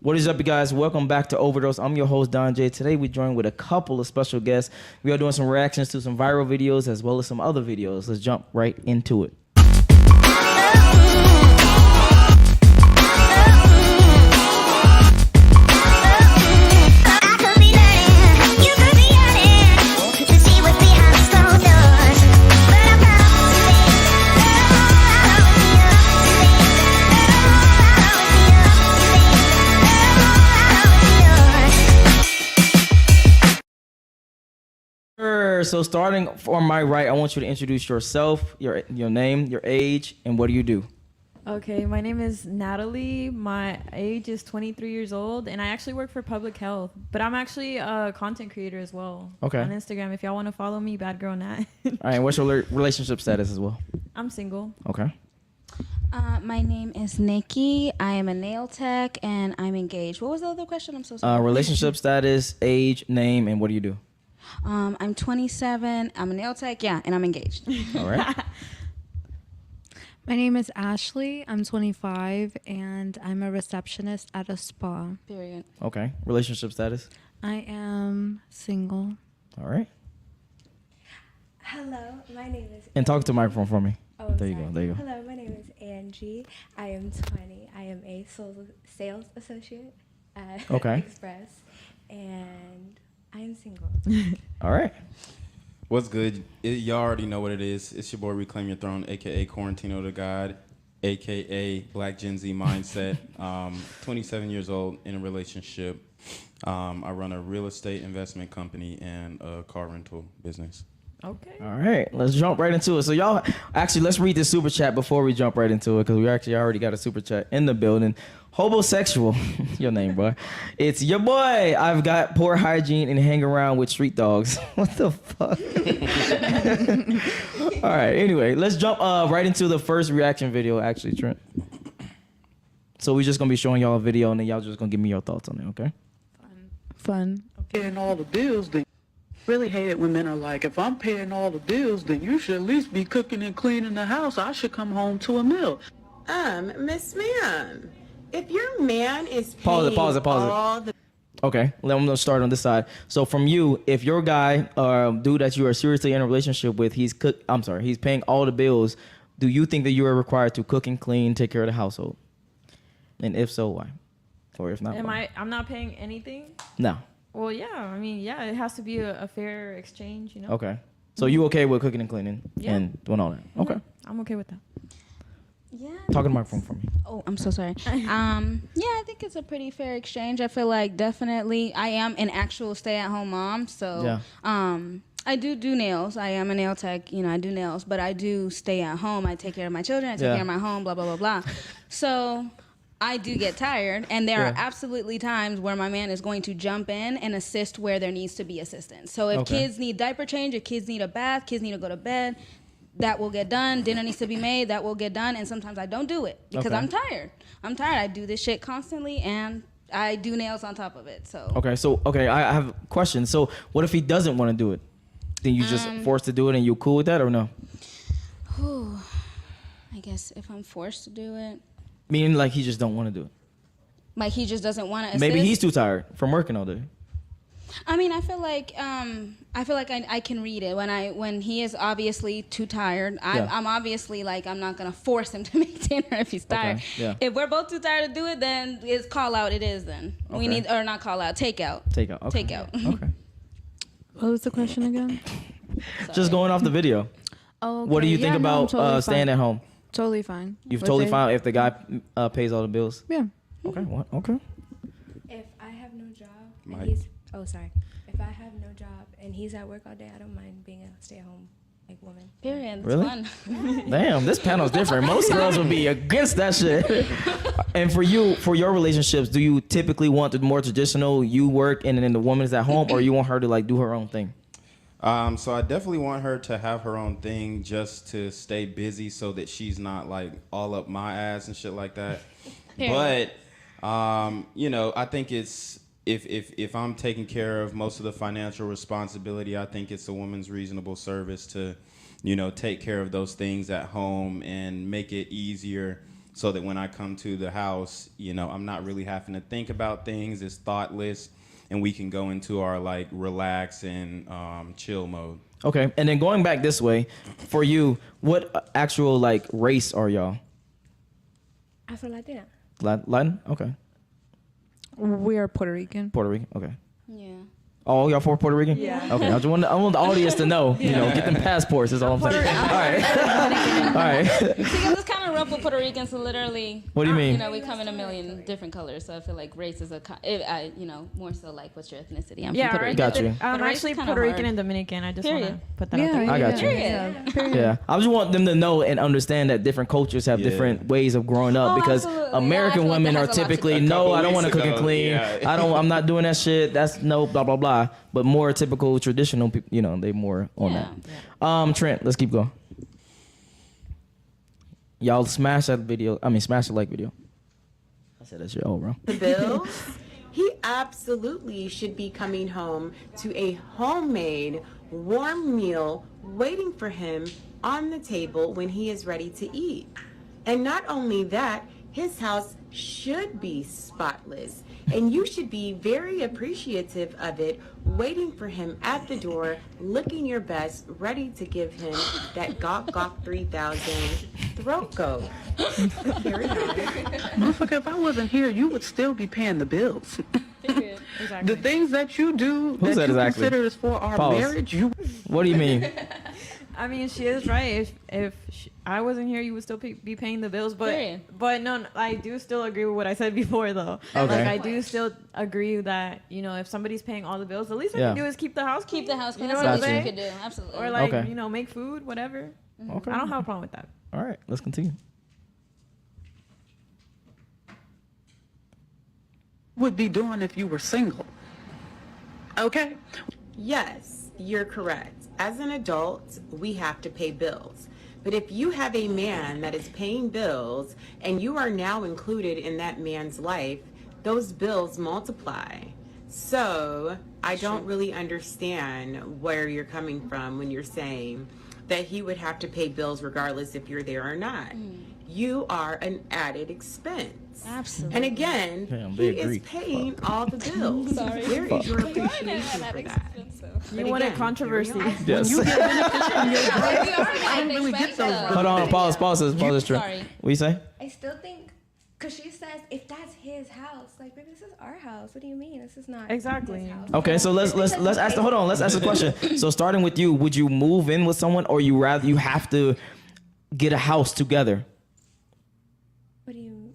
What is up, you guys? Welcome back to Overdose. I'm your host, Don Jaye. Today, we're joined with a couple of special guests. We are doing some reactions to some viral videos as well as some other videos. Let's jump right into it. So starting on my right, I want you to introduce yourself, your name, your age, and what do you do? Okay, my name is Natalie. My age is 23 years old, and I actually work for public health, but I'm actually a content creator as well. Okay. On Instagram, if y'all want to follow me, Bad Girl Nat. All right, what's your relationship status as well? I'm single. Okay. My name is Nikki. I am a nail tech, and I'm engaged. What was the other question? I'm so sorry. Relationship status, age, name, and what do you do? I'm 27. I'm a nail tech, and I'm engaged. All right. My name is Ashley. I'm 25, and I'm a receptionist at a spa. Period. Okay. Relationship status? I am single. All right. Hello, my name is. And talk to the microphone for me. Oh, There you sorry. go. There you go. Hello, my name is Angie. I am 20. I am a sales associate at Okay. Express, and I am single. All right. What's good? Y'all already know what it is. It's your boy Reclaim Your Throne, a.k.a. Quarantino the God, a.k.a. Black Gen Z Mindset. 27 years old, in a relationship. I run a real estate investment company and a car rental business. Okay. All right. Let's jump right into it. So y'all, actually, let's read this super chat before we jump right into it because we actually already got a super chat in the building. Hobosexual, your name, boy. It's your boy. I've got poor hygiene and hang around with street dogs. What the fuck? All right. Anyway, let's jump right into the first reaction video, actually, Trent. So we're just going to be showing y'all a video, and then y'all just going to give me your thoughts on it, okay? Fun. Paying all the bills, then really hate it when men are like, if I'm paying all the bills, then you should at least be cooking and cleaning the house. I should come home to a meal. Miss Ma'am, if your man is Pause paying it, pause it, pause it. all the Okay, I'm gonna start on this side. So from you, if your guy, dude that you are seriously in a relationship with, he's paying all the bills, do you think that you are required to cook and clean, take care of the household? And if so, why? Or if not, why? I'm not paying anything? No. Well, yeah. I mean, yeah, it has to be a fair exchange, you know? Okay. So you okay with cooking and cleaning Yeah. and doing all that? Okay. I'm okay with that. Yeah. Talking to the microphone for me. Oh, I'm so sorry. I think it's a pretty fair exchange. I feel like definitely I am an actual stay-at-home mom, so Yeah. I do nails. I am a nail tech. I do nails, but I do stay at home. I take care of my children. I take care of my home. Blah blah blah blah. So I do get tired, and there are absolutely times where my man is going to jump in and assist where there needs to be assistance. So if kids need diaper change, if kids need a bath, kids need to go to bed, that will get done. Dinner needs to be made, that will get done. And sometimes I don't do it because I'm tired. I do this shit constantly, and I do nails on top of it. So I have a question. So what if he doesn't want to do it? Then you just forced to do it, and you cool with that or no? I guess if I'm forced to do it. Meaning like he just don't want to do it. Like he just doesn't want to assist? Maybe he's too tired from working all day. I mean, I feel like I can read it when he is obviously too tired. I'm obviously like, I'm not gonna force him to make dinner if he's tired. Okay, yeah. If we're both too tired to do it, then it's call out. It is then we need, or not call out, take out. Take out. Okay. Take out. Okay. What was the question again? Just going off the video. Oh, okay. What do you think Yeah, no, I'm about totally staying fine. at home? Totally fine. You've with totally it. fine if the guy pays all the bills. Yeah. Okay. What? Okay. If I have no job, Mike. and if I have no job and he's at work all day, I don't mind being a stay-at-home woman. Period. It's Really? fun. Damn, this panel's different. Most girls would be against that shit. And for you, for your relationships, do you typically want the more traditional, you work and then the woman is at home, or you want her to like do her own thing? So I definitely want her to have her own thing just to stay busy so that she's not like all up my ass and shit like that. But, I think it's, if I'm taking care of most of the financial responsibility, I think it's a woman's reasonable service to, take care of those things at home and make it easier so that when I come to the house, you know, I'm not really having to think about things. It's thoughtless, and we can go into our like relax and chill mode. Okay, and then going back this way, for you, what actual like race are y'all? Afro-Latina. Latin? Okay. We are Puerto Rican. Puerto Rican? Okay. Yeah. Oh, y'all for Puerto Rican? Yeah. Okay, I want the audience to know, you know, get them passports is all I'm saying. All right. All right. Because it's kind of rough with Puerto Ricans, so literally. What do you mean? You know, we come in a million different colors, so I feel like race is you know, more so like what's your ethnicity. I'm from Puerto Rican. Got you. But I'm race actually is kinda Puerto Rican hard. and Dominican. I just want to Period. put that out there. I got you. Yeah, I just want them to know and understand that different cultures have different ways of growing up, because absolutely. American Yeah, I feel like women that are has a lot to typically do. no, I don't weeks want to cook and ago, clean. yeah. I'm not doing that shit. That's no blah blah blah. But more typical traditional people, you know, they more on that. Trent, let's keep going. Y'all smash that video. I mean, smash the like video. I said that shit over, bro. The bills, he absolutely should be coming home to a homemade, warm meal waiting for him on the table when he is ready to eat. And not only that, his house should be spotless. And you should be very appreciative of it, waiting for him at the door, looking your best, ready to give him that Gawk Gawk 3000 throat goat. Carry on. Motherfucker, if I wasn't here, you would still be paying the bills. Exactly. The things that you do Who that said you exactly? consider is for our Pause. marriage, you What do you mean? I mean, she is right. If I wasn't here, you would still be paying the bills. Period. But no, I do still agree with what I said before, though. Okay. Like, I do still agree that, you know, if somebody's paying all the bills, the least I can do is keep the house clean. Keep the house clean. You know That's what the I'm least you saying? could do. Absolutely. Or like, Okay. you know, make food, whatever. Okay. I don't have a problem with that. All right, let's continue. would be doing if you were single. Okay? Yes, you're correct. As an adult, we have to pay bills. But if you have a man that is paying bills and you are now included in that man's life, those bills multiply. So I don't really understand where you're coming from when you're saying that he would have to pay bills regardless if you're there or not. You are an added expense. Absolutely. And again, Damn, he they is agree. paying all the bills. Sorry. Where is your appreciation for that? You But wanted again, controversy. here we are. Yes. You get benefits from your We already I had don't really get those expense, Hold on, pause this, Trent. Sorry. What you say? I still think, because she says, if that's his house, like, baby, this is our house. What do you mean? This is not Exactly. his house. Okay, so let's ask the hold on, let's ask the question. So starting with you, would you move in with someone, or you have to get a house together? What do you,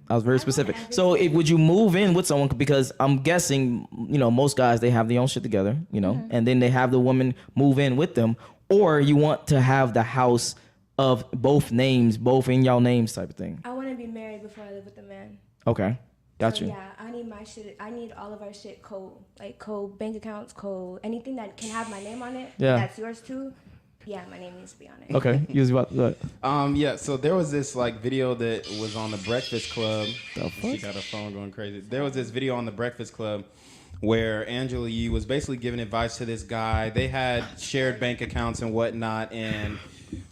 I was very specific. So would you move in with someone, because I'm guessing, you know, most guys, they have their own shit together, you know, and then they have the woman move in with them, or you want to have the house of both names, both in y'all names type of thing. I want to be married before I live with a man. Okay, got So, you. yeah, I need my shit. I need all of our shit code, like code bank accounts, code anything that can have my name on it. Yeah. That's yours too. Yeah, my name needs to be on it. Okay, you was about to Yeah, so there was this like video that was on the Breakfast Club. The She fuck? got her phone going crazy. There was this video on the Breakfast Club where Angela Yee was basically giving advice to this guy. They had shared bank accounts and whatnot, and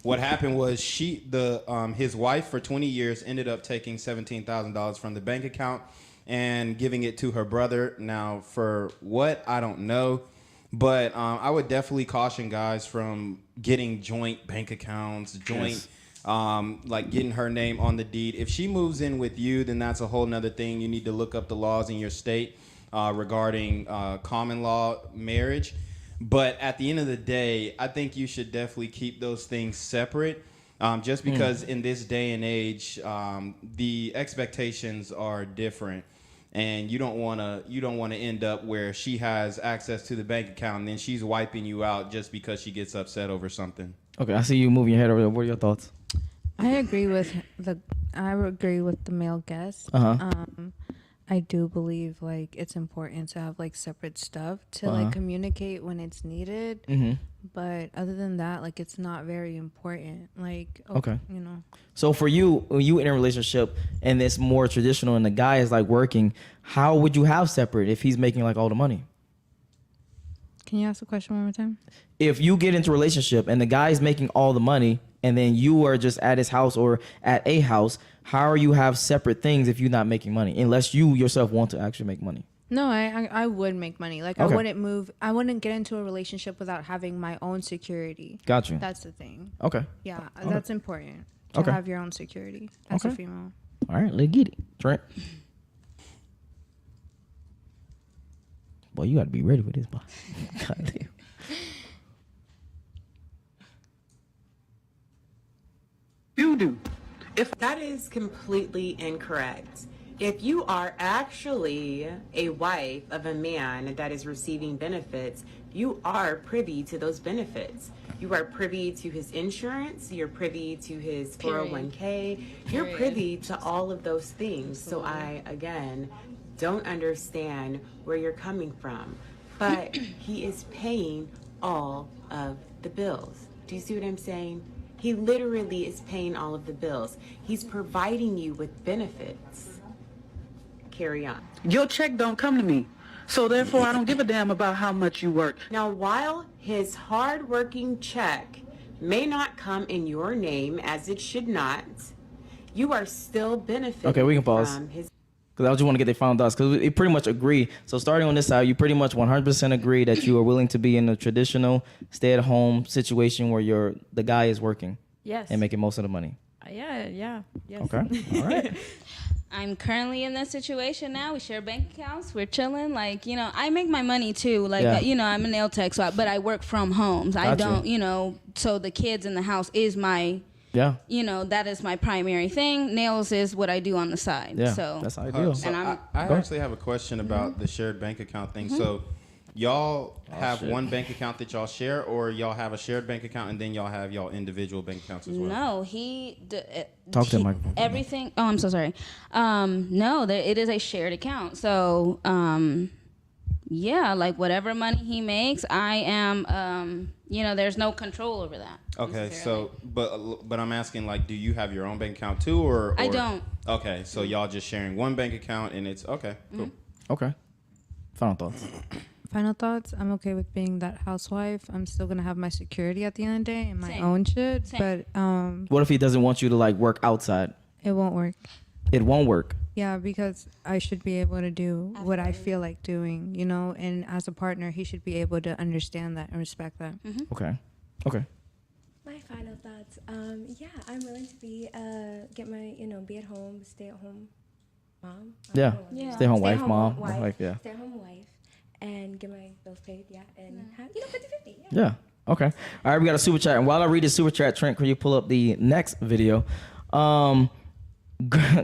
what happened was his wife for 20 years ended up taking $17,000 from the bank account and giving it to her brother. Now, for what, I don't know. But I would definitely caution guys from getting joint bank accounts, like getting her name on the deed. If she moves in with you, then that's a whole nother thing. You need to look up the laws in your state regarding common law marriage. But at the end of the day, I think you should definitely keep those things separate. Just because in this day and age, the expectations are different. And you don't want to end up where she has access to the bank account and then she's wiping you out just because she gets upset over something. Okay, I see you moving your head over there. What are your thoughts? I agree with the male guest. I do believe like it's important to have like separate stuff to like communicate when it's needed. But other than that, like it's not very important. Like Okay. you know. So for you, when you in a relationship and it's more traditional and the guy is like working, how would you have separate if he's making like all the money? Can you ask the question one more time? If you get into a relationship and the guy's making all the money and then you are just at his house or at a house, how are you have separate things if you're not making money? Unless you yourself want to actually make money. No, I would make money. Like, Okay. I wouldn't get into a relationship without having my own security. Got you. That's the thing. Okay. Yeah, that's important to Okay. have your own security as a Okay. female. All right, let's get it. Trent. Boy, you got to be ready for this, boy. God damn. You do. If That is completely incorrect. If you are actually a wife of a man that is receiving benefits, you are privy to those benefits. You are privy to his insurance, you're privy to his 401k, you're privy to all of those things. So I, again, don't understand where you're coming from. But he is paying all of the bills. Do you see what I'm saying? He literally is paying all of the bills. He's providing you with benefits. Carry on. your check don't come to me, so therefore I don't give a damn about how much you work. Now, while his hard-working check may not come in your name, as it should not, you are still benefiting Okay, we can pause. from his... Because I just want to get their final thoughts. Because we pretty much agree. So starting on this side, you pretty much 100% agree that you are willing to be in a traditional stay-at-home situation where the guy is working Yes. and making most of the money. Yeah. Yes. Okay. All right. I'm currently in that situation now. We share bank accounts. We're chilling. Like, you know, I make my money too. Like, Yeah. you know, I'm a nail tech, but I work from home. I Gotcha. don't, you know, so the kids in the house is my, Yeah. you know, that is my primary thing. Nails is what I do on the side. Yeah. So That's ideal. So And I'm- I Go actually have a question about the shared bank account thing. So y'all have shit. one bank account that y'all share, or y'all have a shared bank account and then y'all have y'all individual bank accounts as well? no, Talk to the microphone. Everything. Oh, I'm so sorry. No, it is a shared account. So, yeah, like whatever money he makes, I am. You know, there's no control over that. Okay, necessarily. so but I'm asking, like, do you have your own bank account too, or I don't. Okay, so y'all just sharing one bank account and it's okay, cool. Okay. Final thoughts. Final thoughts. I'm okay with being that housewife. I'm still gonna have my security at the end of the day and my Same. own shit. Same. But What if he doesn't want you to like work outside? it won't work. It won't work. Yeah, because I should be able to do what I feel like doing, you know, and as a partner, he should be able to understand that and respect that. Okay. Okay. My final thoughts. Yeah, I'm willing to be be at home, stay at home mom. Yeah. Yeah. Stay home wife, Stay-at-home mom. wife, Wife, yeah. Stay at home wife and get my bills paid. Yeah, and have 50-50. Yeah. Yeah. Okay. All right. We got a super chat, and while I read the super chat, Trent, can you pull up the next video?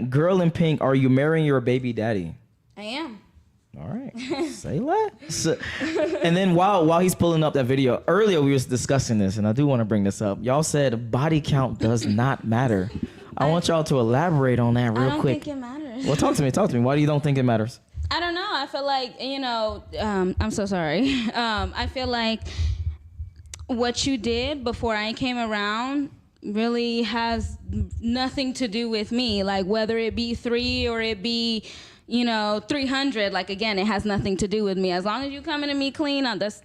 Girl in pink, are you marrying your baby daddy? I am. All right. Say less. And then while he's pulling up that video, earlier we was discussing this, and I do want to bring this up. Y'all said body count does not matter. I want y'all to elaborate on that I real don't quick. think it matters. Well, talk to me. Why do you don't think it matters? I don't know. I feel like, you know, I'm so sorry. I feel like what you did before I came around really has nothing to do with me. Like, whether it be 3 or it be, 300, like, again, it has nothing to do with me. As long as you coming to me clean, that's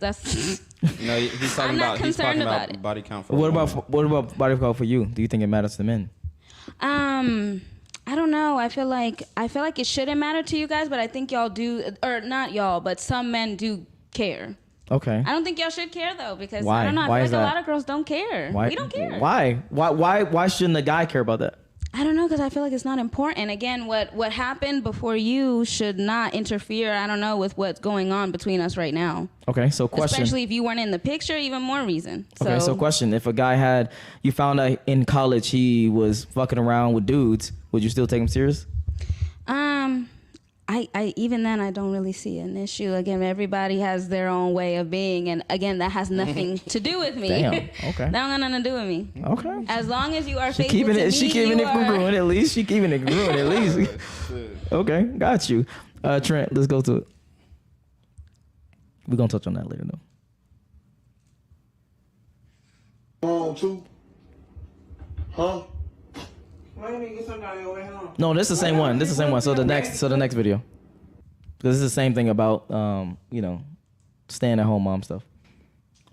No, he's talking I'm not about concerned about it. body count for What a about body count for you? Do you think it matters to men? I don't know. I feel like it shouldn't matter to you guys, but I think y'all do, or not y'all, but some men do care. Okay. I don't think y'all should care though, because Why? I don't know. I Why feel is like a that? lot of girls don't care. Why? We don't care. Why? Why shouldn't a guy care about that? I don't know, because I feel like it's not important. Again, what happened before you should not interfere, I don't know, with what's going on between us right now. Okay, so question. Especially if you weren't in the picture, even more reason. Okay, so question. If a guy you found out in college he was fucking around with dudes, would you still take him serious? I even then I don't really see an issue. Again, everybody has their own way of being, and again, that has nothing to do with me. Damn, okay. That don't got nothing to do with me. Okay. As long as you are She faithful keeping to it. me, She keeping you it are. congruent at least. She keeping it congruent at least. Okay, got you. Trent, let's go to it. We're gonna touch on that later though. On too? Huh? No, this is the same one. This is the same one. So the next video, because it's the same thing about staying at home mom stuff.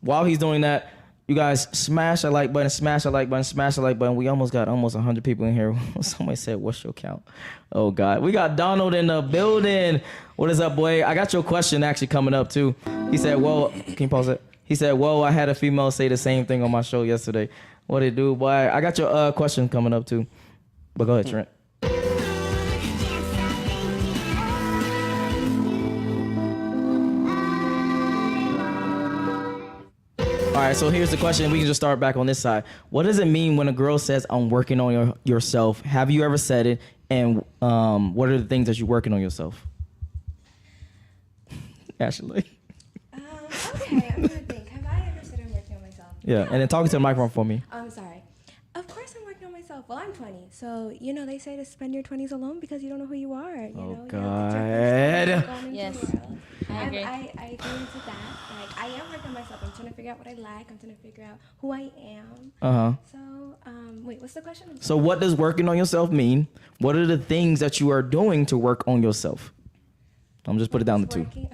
While he's doing that, You guys smash that like button, smash that like button, smash the like button. We almost got 100 people in here. Somebody said, what's your count? Oh, God. We got Donald in the building. What is up, boy? I got your question actually coming up, too. He said, well, can you pause it? He said, whoa, I had a female say the same thing on my show yesterday. What it do, boy? I got your question coming up, too. But go ahead, Trent. All right, so here's the question. We can just start back on this side. What does it mean when a girl says, I'm working on yourself? Have you ever said it? And what are the things that you're working on yourself? Ashley. Okay, I'm gonna think. Have I ever said I'm working on myself? Yeah, and then talking to the microphone for me. I'm sorry. Of course I'm working on myself. Well, I'm 20, so they say to spend your 20s alone because you don't know who you are. You know, God. Yes. I agree. I agree to that. Like, I am working on myself. I'm trying to figure out what I like. I'm trying to figure out who I am. So, wait, what's the question? So what does working on yourself mean? What are the things that you are doing to work on yourself? I'm just put it down to two. Okay.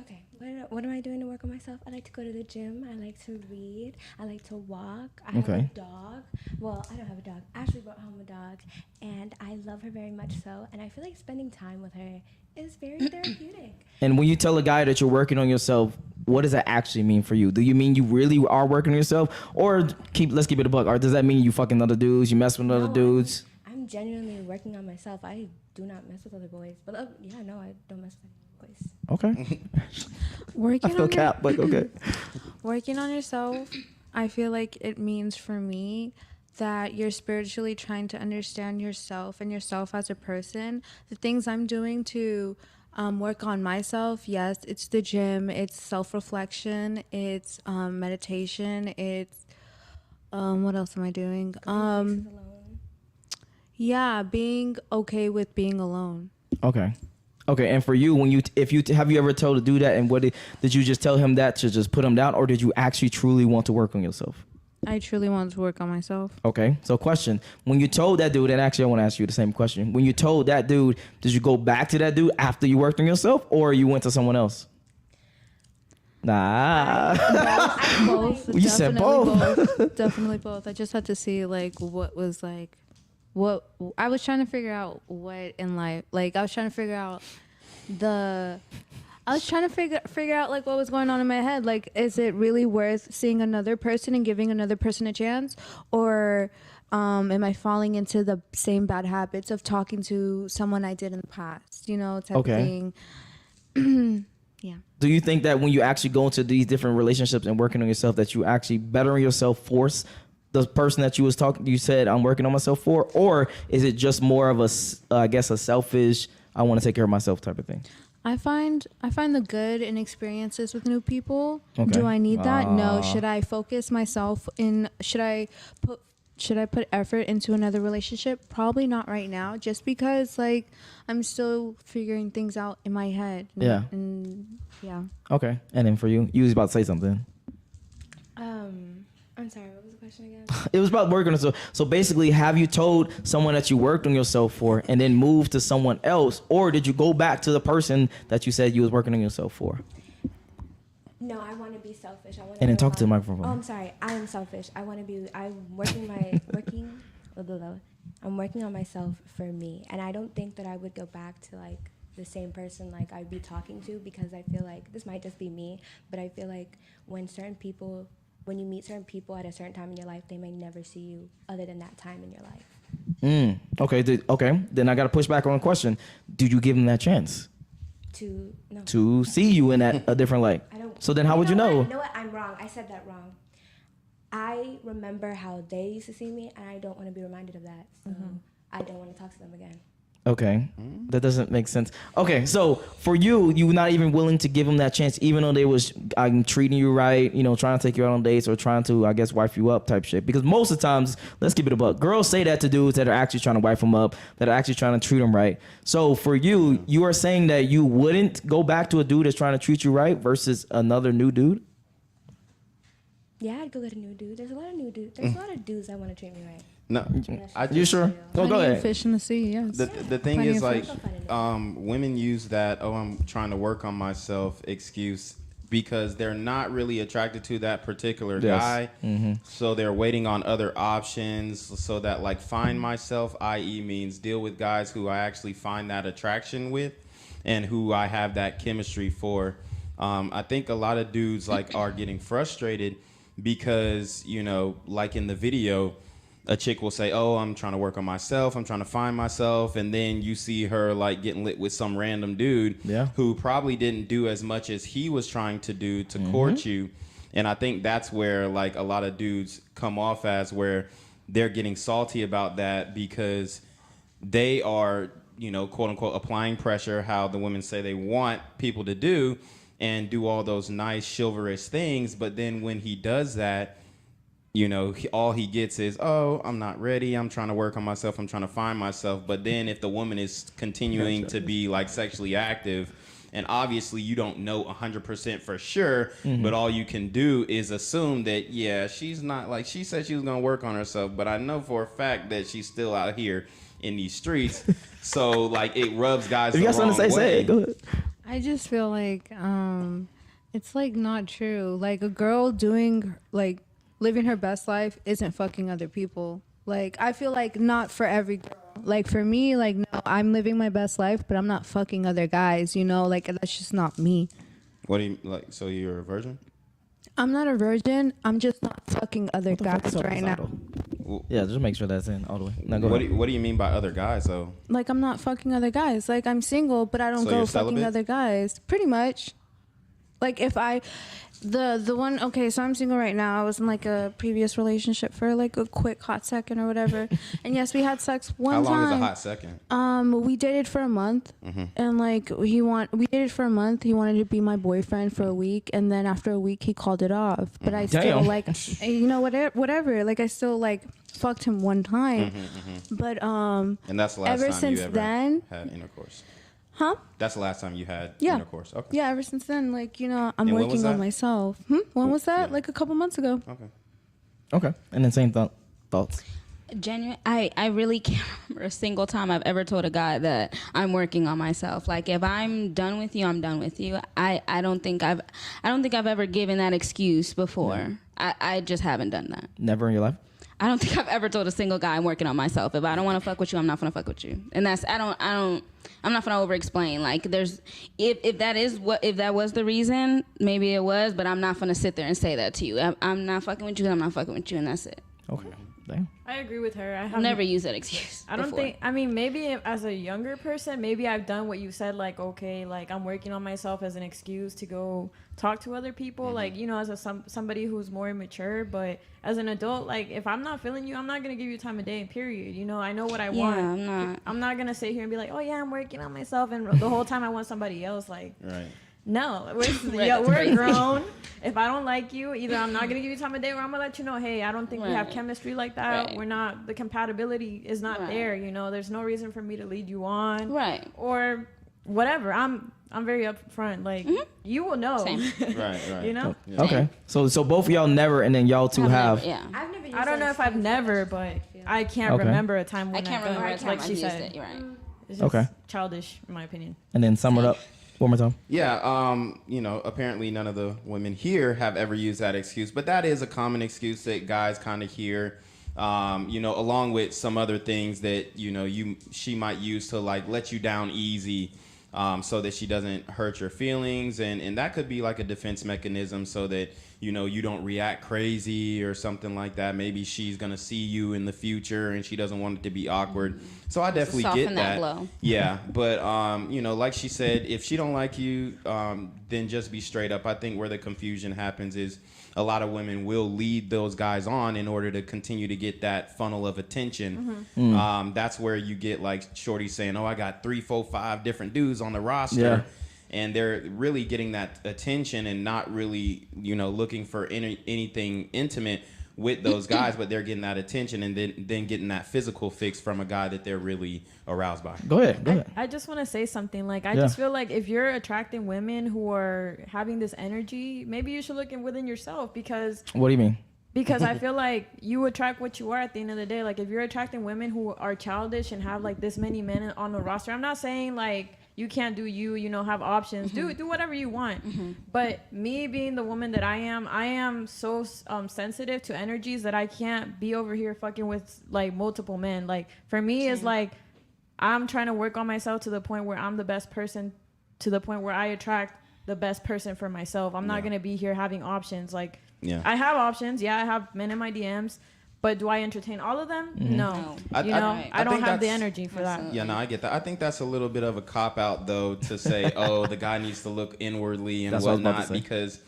What am I doing to work on myself? I like to go to the gym. I like to read. I like to walk. I have a dog. Well, I don't have a dog. Ashley brought home a dog, and I love her very much so. And I feel like spending time with her is very therapeutic. And when you tell a guy that you're working on yourself, what does that actually mean for you? Do you mean you really are working on yourself, or let's keep it a buck, or does that mean you fucking other dudes, you mess with other dudes? I'm genuinely working on myself. I do not mess with other boys, but I don't mess with other boys. Okay. Working I feel capped, but okay. Working on yourself, I feel like it means for me that you're spiritually trying to understand yourself and yourself as a person. The things I'm doing to work on myself, yes, it's the gym, it's self-reflection, it's meditation, it's what else am I doing? Yeah, being okay with being alone. Okay, and for you, have you ever told to do that, and did you just tell him that to just put him down, or did you actually truly want to work on yourself? I truly want to work on myself. Okay, so question. When you told that dude, and actually I want to ask you the same question. When you told that dude, did you go back to that dude after you worked on yourself, or you went to someone else? Nah. Both. You said both. Definitely both. I just had to see what I was trying to figure out what in life, like I was trying to figure out like what was going on in my head. Like, is it really worth seeing another person and giving another person a chance, or am I falling into the same bad habits of talking to someone I did in the past, type of thing. Yeah. Do you think that when you actually go into these different relationships and working on yourself, that you actually bettering yourself force the person that you said I'm working on myself for, or is it just more of a selfish, I want to take care of myself type of thing? I find the good in experiences with new people. Okay. Do I need that? No. Should I focus myself in? Should I put effort into another relationship? Probably not right now, just because like I'm still figuring things out in my head. And yeah. Okay. And then for you was about to say something. I'm sorry, what was the question again? It was about working on yourself. So basically, have you told someone that you worked on yourself for and then moved to someone else, or did you go back to the person that you said you was working on yourself for? No, I want to be selfish. And then talk to the microphone. Oh, I'm sorry. I am selfish. I'm working on myself for me, and I don't think that I would go back to like the same person like I'd be talking to, because I feel like this might just be me, but I feel like when you meet certain people at a certain time in your life, they may never see you other than that time in your life. Okay. Then I got to push back on the question. Did you give them that chance? To see you in a different light? So then how would you know? You know what? I'm wrong. I said that wrong. I remember how they used to see me, and I don't want to be reminded of that. So I don't want to talk to them again. Okay. That doesn't make sense. Okay, so for you were not even willing to give them that chance, even though they was treating you right, trying to take you out on dates or trying to, I guess, wife you up type shit. Because most of the times, let's keep it a buck, girls say that to dudes that are actually trying to wife them up, that are actually trying to treat them right. So for you are saying that you wouldn't go back to a dude that's trying to treat you right versus another new dude? Yeah, I'd go get a new dude. There's a lot of new dudes. There's a lot of dudes that want to treat me right. No, you sure? Go ahead. Fish in the sea, yes. The thing is, like, women use that, I'm trying to work on myself excuse because they're not really attracted to that particular guy. So they're waiting on other options so that like find myself, i.e. means deal with guys who I actually find that attraction with and who I have that chemistry for. I think a lot of dudes like are getting frustrated because, you know, like in the video, a chick will say, oh, I'm trying to work on myself, I'm trying to find myself, and then you see her like getting lit with some random dude who probably didn't do as much as he was trying to do to court you. And I think that's where like a lot of dudes come off as where they're getting salty about that because they are, you know, quote unquote applying pressure, how the women say they want people to do, and do all those nice chivalrous things. But then when he does that, you know, all he gets is, oh, I'm not ready, I'm trying to work on myself, I'm trying to find myself. But then if the woman is continuing to be like sexually active, and obviously you don't know 100% for sure, but all you can do is assume that, yeah, she's not, like, she said she was going to work on herself, but I know for a fact that she's still out here in these streets. So, like, it rubs guys the wrong way. If you got something to say, go ahead. I just feel like it's, like, not true. Like, a girl doing, like, living her best life isn't fucking other people. Like, I feel like not for every girl. Like, for me, like, no, I'm living my best life, but I'm not fucking other guys, you know? Like, that's just not me. What do you, like, so you're a virgin? I'm not a virgin. I'm just not fucking other guys right now. Yeah, just make sure that's in all the way. Now, go ahead. What do you mean by other guys, though? Like, I'm not fucking other guys. Like, I'm single, but I don't go fucking other guys. Pretty much. Like, if I... The one, okay, so I'm single right now. I was in like a previous relationship for like a quick hot second or whatever. And yes, we had sex one time. How long is a hot second? We dated for a month. And like we dated for a month. He wanted to be my boyfriend for a week, and then after a week he called it off. But I still like, you know, whatever. Like I still like fucked him one time. But and that's the last ever time since you ever then had intercourse. Huh? That's the last time you had intercourse. Okay. Yeah, ever since then, like, you know, I'm working on myself. When was that? Like a couple months ago. Okay. And then same thoughts. Genuine. I really can't remember a single time I've ever told a guy that I'm working on myself. Like, if I'm done with you, I'm done with you. I don't think I've ever given that excuse before. I just haven't done that. Never in your life? I don't think I've ever told a single guy I'm working on myself. If I don't want to fuck with you, I'm not gonna fuck with you. And that's I'm not gonna over explain. Like, there's if that was the reason, maybe it was, but I'm not gonna sit there and say that to you. I'm not fucking with you, I'm not fucking with you, and that's it. Okay. Damn. I agree with her. I have never used that excuse. I don't before. think. I mean, maybe as a younger person, maybe I've done what you said. Like, okay, like I'm working on myself as an excuse to go talk to other people. Like, you know, as somebody who's more mature. But as an adult, like, if I'm not feeling you, I'm not gonna give you time of day. Period. You know, I know what I want. I'm not gonna sit here and be like, oh yeah, I'm working on myself, and the whole time I want somebody else. Like, right. No, we're grown. If I don't like you, either I'm not gonna give you time of day, or I'm gonna let you know, hey, I don't think we have chemistry like that. Right. We're not. The compatibility is not there. You know, there's no reason for me to lead you on. Right. Or whatever. I'm very upfront. Like you will know. Same. Right. You know. Yeah. Okay. So both of y'all never, and then y'all two have. Never, yeah. I've never used I don't know if I've never, but I can't remember a time when I can't remember a time like I she used said. it. You're right. It's just childish, in my opinion. And then sum it up one more time. Yeah, you know, apparently none of the women here have ever used that excuse, but that is a common excuse that guys kind of hear, you know, along with some other things that, you know, she might use to like let you down easy, so that she doesn't hurt your feelings, and that could be like a defense mechanism so that, you know, you don't react crazy or something like that. Maybe she's gonna see you in the future and she doesn't want it to be awkward. So I definitely get that. Blow. Yeah, but you know, like she said, if she don't like you, then just be straight up. I think where the confusion happens is a lot of women will lead those guys on in order to continue to get that funnel of attention. That's where you get like shorty saying, oh, I got 3, 4, 5 different dudes on the roster. Yeah. And they're really getting that attention and not really, you know, looking for anything intimate with those guys, but they're getting that attention and then getting that physical fix from a guy that they're really aroused by. Go ahead. I just want to say something. Like, I just feel like if you're attracting women who are having this energy, maybe you should look within yourself, because... What do you mean? Because I feel like you attract what you are at the end of the day. Like, if you're attracting women who are childish and have like this many men on the roster, I'm not saying like you can't do you know, have options, do whatever you want. But me being the woman that I am so sensitive to energies that I can't be over here fucking with like multiple men. Like for me, it's like I'm trying to work on myself to the point where I'm the best person, to the point where I attract the best person for myself. I'm not gonna be here having options. Like I have options. I have men in my DMs. But do I entertain all of them? No. I don't have the energy for that. Yeah, no, I get that. I think that's a little bit of a cop-out, though, to say, oh, the guy needs to look inwardly and whatnot. Because,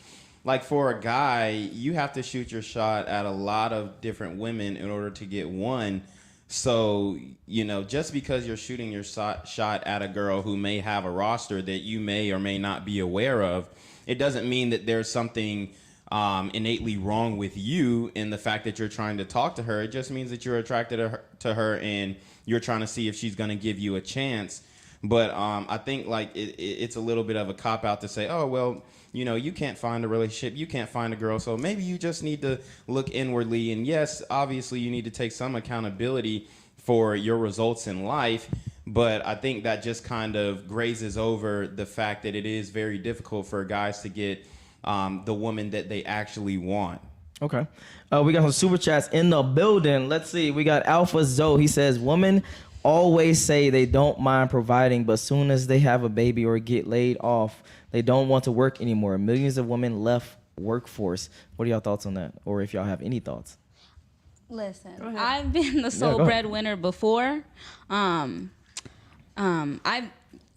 like, for a guy, you have to shoot your shot at a lot of different women in order to get one. So, you know, just because you're shooting your shot at a girl who may have a roster that you may or may not be aware of, it doesn't mean that there's something innately wrong with you in the fact that you're trying to talk to her. It just means that you're attracted to her and you're trying to see if she's going to give you a chance. But I think like it's a little bit of a cop-out to say, oh, well, you know, you can't find a relationship, you can't find a girl, so maybe you just need to look inwardly. And yes, obviously you need to take some accountability for your results in life. But I think that just kind of grazes over the fact that it is very difficult for guys to get the woman that they actually want. Okay. We got some super chats in the building. Let's see. We got Alpha Zoe. He says, women always say they don't mind providing, but soon as they have a baby or get laid off, they don't want to work anymore. Millions of women left workforce. What are y'all thoughts on that? Or if y'all have any thoughts? Listen, I've been the sole breadwinner before.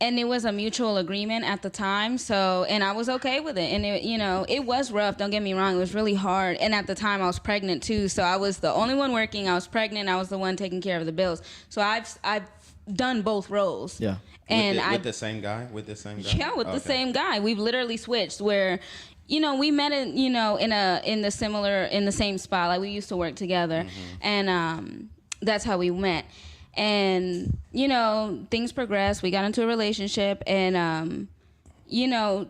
And it was a mutual agreement at the time, so, and I was okay with it. And it, you know, it was rough, don't get me wrong, it was really hard. And at the time I was pregnant too, so I was the only one working, I was pregnant, I was the one taking care of the bills. So I've done both roles. Yeah. And with the same guy? With the same guy? Yeah, with the same guy. We've literally switched where, you know, we met in, you know, in the same spot. Like we used to work together. And that's how we met. And, you know, things progressed. We got into a relationship and, you know,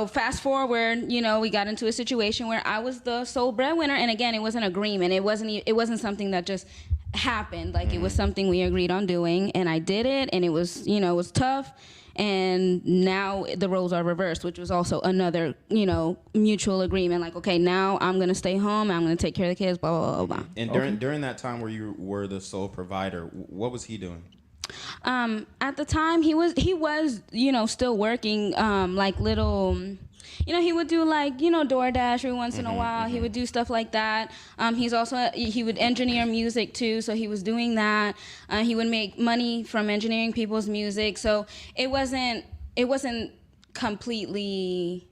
fast forward, you know, we got into a situation where I was the sole breadwinner. And again, it was an agreement. It wasn't something that just happened. Like it was something we agreed on doing, and I did it, and it was, you know, it was tough. And now the roles are reversed, which was also another, you know, mutual agreement. Like, okay, now I'm going to stay home. I'm going to take care of the kids, blah, blah, blah, blah. And during that time where you were the sole provider, what was he doing? At the time, he was, you know, still working, like little, you know, he would do like, you know, DoorDash every once in a while. He would do stuff like that. He would engineer music too, so he was doing that. He would make money from engineering people's music. So it wasn't completely,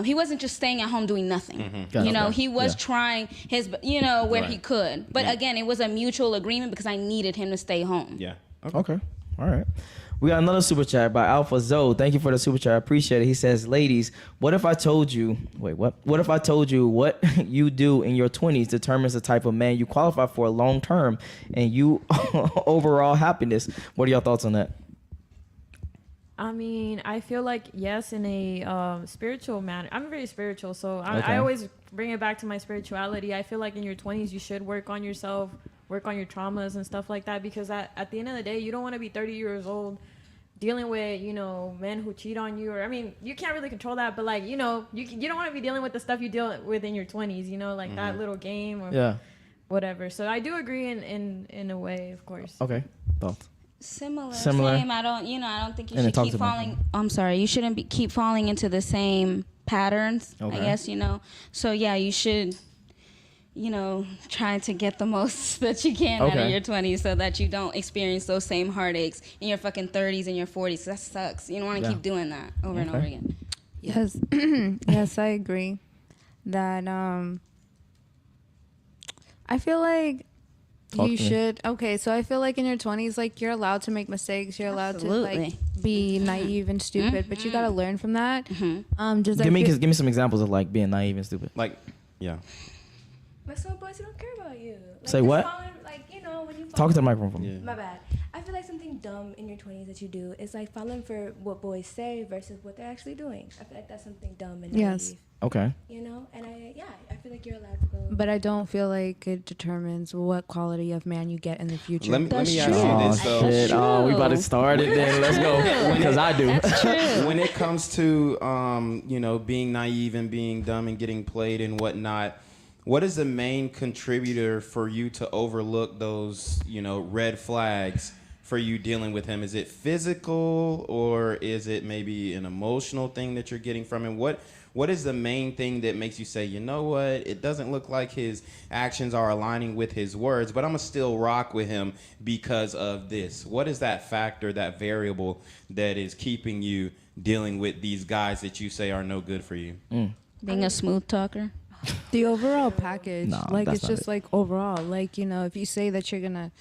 he wasn't just staying at home doing nothing. You know, he was trying his, you know, where he could. But again, it was a mutual agreement because I needed him to stay home. Yeah. Okay. All right. We got another super chat by Alpha Zoe. Thank you for the super chat. I appreciate it. He says, ladies, what if I told you what you do in your 20s determines the type of man you qualify for long term and you overall happiness? What are your thoughts on that? I mean, I feel like, yes, in a spiritual manner. I'm very spiritual, so I always bring it back to my spirituality. I feel like in your 20s, you should work on yourself, work on your traumas and stuff like that, because at the end of the day, you don't want to be 30 years old dealing with, you know, men who cheat on you. Or, I mean, you can't really control that, but, like, you know, you don't want to be dealing with the stuff you deal with in your 20s, you know, like that little game or whatever. So I do agree in a way, of course. Okay. Thoughts? Similar. Same. I don't think you should keep falling. I'm sorry. You shouldn't keep falling into the same patterns, I guess, you know. So, yeah, you should, you know, try to get the most that you can out of your 20s so that you don't experience those same heartaches in your fucking 30s and your 40s. That sucks. You don't want to keep doing that over and over again. Yes. Yes, I agree that I feel like you should. Okay, so I feel like in your 20s, like, you're allowed to make mistakes. You're allowed to, like, be naive and stupid, but you gotta learn from that. Just give me some examples of, like, being naive and stupid. Like, yeah. But some boys don't care about you. Like, say what? Falling, like, you know, when you talk to the microphone. My bad. I feel like some something dumb in your 20s that you do. It's like falling for what boys say versus what they're actually doing. I feel like that's something dumb and naive. Okay. You know, and I feel like you're allowed to go. But I don't feel like it determines what quality of man you get in the future. Let me ask you this. Oh, shit. Oh, we about to start it then. Let's go. Because I do. That's true. When it comes to, being naive and being dumb and getting played and whatnot, what is the main contributor for you to overlook those, red flags for you dealing with him? Is it physical or is it maybe an emotional thing that you're getting from him? What is the main thing that makes you say, you know what, it doesn't look like his actions are aligning with his words, but I'm going to still rock with him because of this? What is that factor, that variable that is keeping you dealing with these guys that you say are no good for you? Being a smooth talker. The overall package, No, like that's it's not just it. like overall, like, if you say that you're gonna,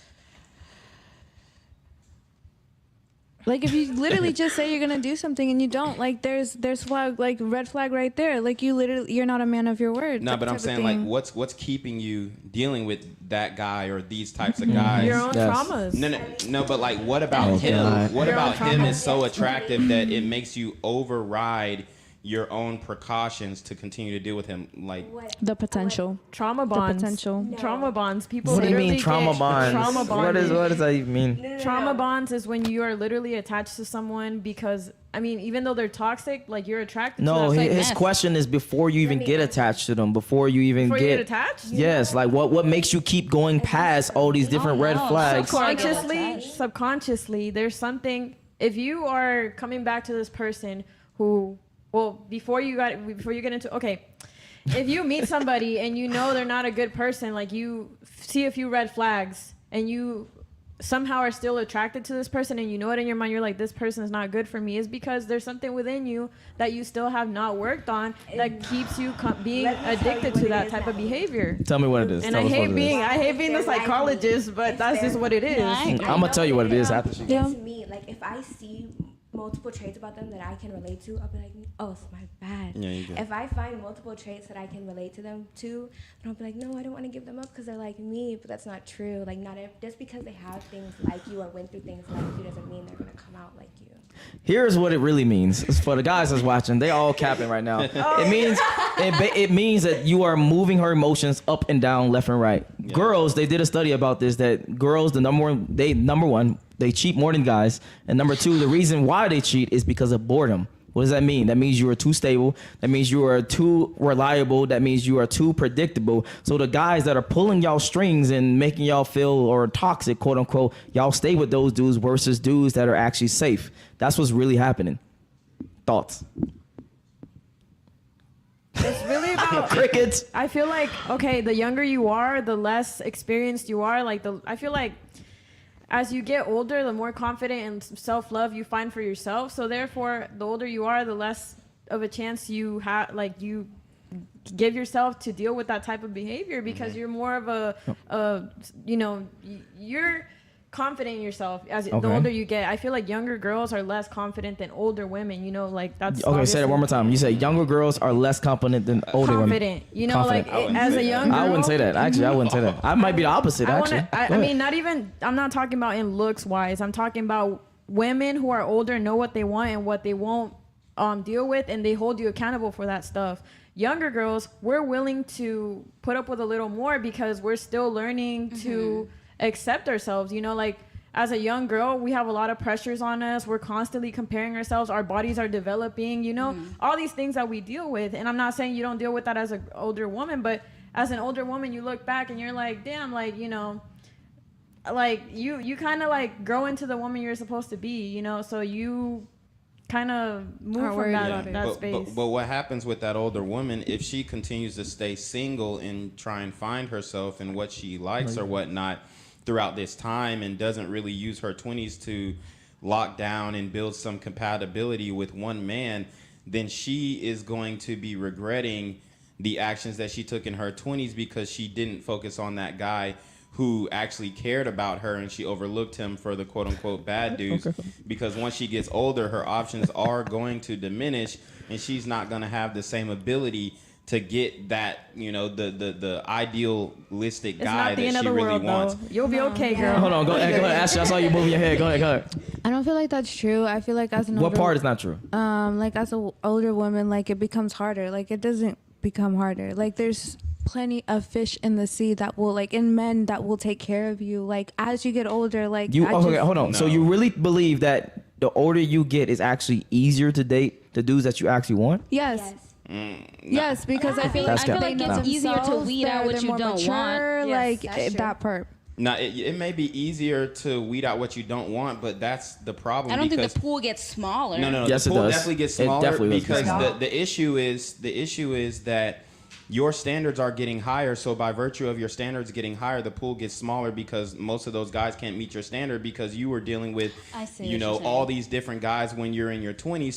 like, if you literally just say you're gonna do something and you don't, like, there's flag, like, red flag right there. Like, you're not a man of your word. No, but I'm saying, like, what's keeping you dealing with that guy or these types of guys? Your own traumas. No, but like, what about him? God. What Your about own him traumas. is so attractive that it makes you override your own precautions to continue to deal with him? Like, the potential. Trauma bonds. potential. Trauma bonds. People What do you literally mean trauma get bonds? Trauma What does that even mean? Trauma bonds is when you are literally attached to someone because, even though they're toxic, like, you're attracted to No, them. It's like, his question is before you even get attached to them, before you even before you get get attached? Yes, like what makes you keep going past all these different red flags? Subconsciously, there's something. If you are coming back to this person who, before you get into, if you meet somebody and you know they're not a good person, like, you see a few red flags and you somehow are still attracted to this person and you know it in your mind, you're like, this person is not good for me, is because there's something within you that you still have not worked on that keeps you being addicted to that type of behavior. Tell me what it is. And Tell I us what hate it being is. the psychologist, but that's just what it is. I'm gonna tell you what it is after she. To me, like, if I see multiple traits about them that I can relate to, I'll be like, oh, it's my bad. Yeah, you good. If I find multiple traits that I can relate to them to, then I'll be like, no, I don't want to give them up because they're like me, but that's not true. Like, just because they have things like you or went through things like you doesn't mean they're gonna come out like you. Here's what it really means. It's for the guys that's watching, they all capping right now. It means that you are moving her emotions up and down, left and right. Yeah. Girls, they did a study about this, that girls, number one, they cheat more than guys, and number two, the reason why they cheat is because of boredom. What does that mean? That means you are too stable. That means you are too reliable. That means you are too predictable. So the guys that are pulling y'all strings and making y'all feel or toxic, quote unquote, y'all stay with those dudes versus dudes that are actually safe. That's what's really happening. Thoughts? It's really about crickets. I feel like, the younger you are, the less experienced you are. I feel like as you get older, the more confident and self-love you find for yourself. So therefore, the older you are, the less of a chance you have, you give yourself to deal with that type of behavior because you're more of you're confident in yourself as the older you get. I feel like younger girls are less confident than older women, that's okay. Say that one more time. You say younger girls are less confident than older women. Confident. As a young girl, I wouldn't say that. Actually, I wouldn't say that. I might be the opposite. I'm not talking about in looks wise. I'm talking about women who are older know what they want and what they won't deal with, and they hold you accountable for that stuff. Younger girls, we're willing to put up with a little more because we're still learning to accept ourselves. As a young girl, we have a lot of pressures on us. We're constantly comparing ourselves. Our bodies are developing, all these things that we deal with. And I'm not saying you don't deal with that as an older woman, but as an older woman, you look back and you're like, damn, you kind of grow into the woman you're supposed to be, so you kind of move from that space. But what happens with that older woman, if she continues to stay single and try and find herself and what she likes or whatnot throughout this time and doesn't really use her 20s to lock down and build some compatibility with one man, then she is going to be regretting the actions that she took in her 20s because she didn't focus on that guy who actually cared about her and she overlooked him for the quote-unquote bad dudes. Because once she gets older, her options are going to diminish and she's not going to have the same ability to get that, you know, the idealistic guy It's not the that end she of the really world, wants. though. You'll be okay, girl. Hold on, go ahead, Ashley. I saw you moving your head. Go ahead. I don't feel like that's true. I feel like as an What older, part is not true? like as an older woman, like it becomes harder. Like it doesn't become harder. Like there's plenty of fish in the sea that will, like, in men that will take care of you. Like as you get older, like Hold on. No. So you really believe that the older you get is actually easier to date the dudes that you actually want? Yes. Yes, because I feel That's like cap. it's easier to weed out what they're you more don't mature, want. like Yes, that's true. that part. Now, it may be easier to weed out what you don't want, but that's the problem. I don't think because the pool gets smaller. No. Yes, the it pool does. definitely gets It smaller definitely does get because smaller. the issue is that your standards are getting higher. So by virtue of your standards getting higher, the pool gets smaller because most of those guys can't meet your standard because you were dealing with, I see you what know, you're saying. all these different guys when you're in your 20s.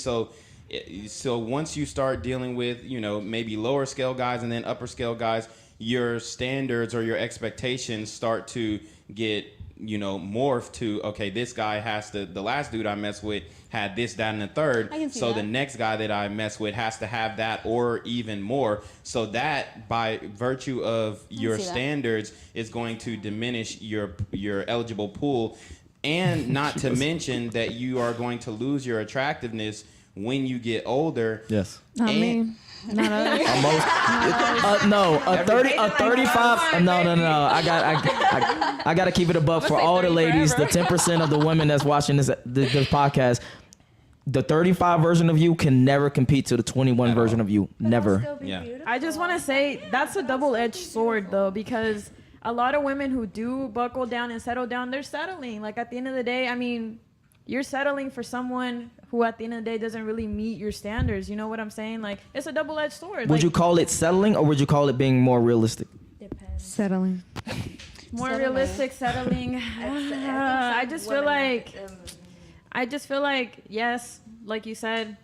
So once you start dealing with, you know, maybe lower scale guys and then upper scale guys, your standards or your expectations start to get, you know, morphed to, okay, this guy has to, the last dude I messed with had this, that, and the third. I can see So that. the next guy that I mess with has to have that or even more. So that by virtue of your see that. standards is going to diminish your eligible pool. And not to mention that you are going to lose your attractiveness when you get older. Yes. Not And- me. Not us. A 35. No. I got to keep it above for all the ladies. The 10% of the women that's watching this podcast. The 35 version of you can never compete to the 21 version of you. Never. Yeah. I just want to say that's a double-edged sword, though, because a lot of women who do buckle down and settle down, they're settling. Like, at the end of the day, I mean, you're settling for someone who at the end of the day doesn't really meet your standards. You know what I'm saying? Like, it's a double-edged sword. Would you call it settling or would you call it being more realistic? Depends. Settling. more realistic settling? I just feel like yes, like you said,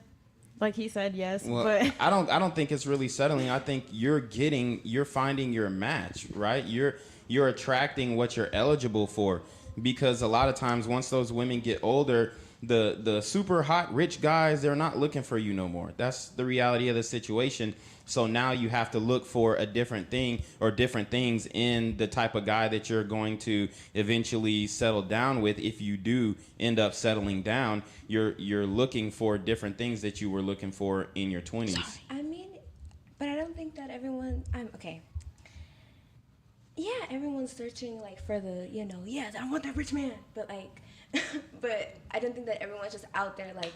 like he said, yes. Well, but I don't think it's really settling. I think you're finding your match, right? You're attracting what you're eligible for, because a lot of times once those women get older, the super hot rich guys, they're not looking for you no more. That's the reality of the situation. So now you have to look for a different thing or different things in the type of guy that you're going to eventually settle down with. If you do end up settling down, you're looking for different things that you were looking for in your 20s. I mean, but I don't think that everyone. Okay. Yeah, everyone's searching like for the, you know, yes, I want that rich man, but like, but I don't think that everyone's just out there like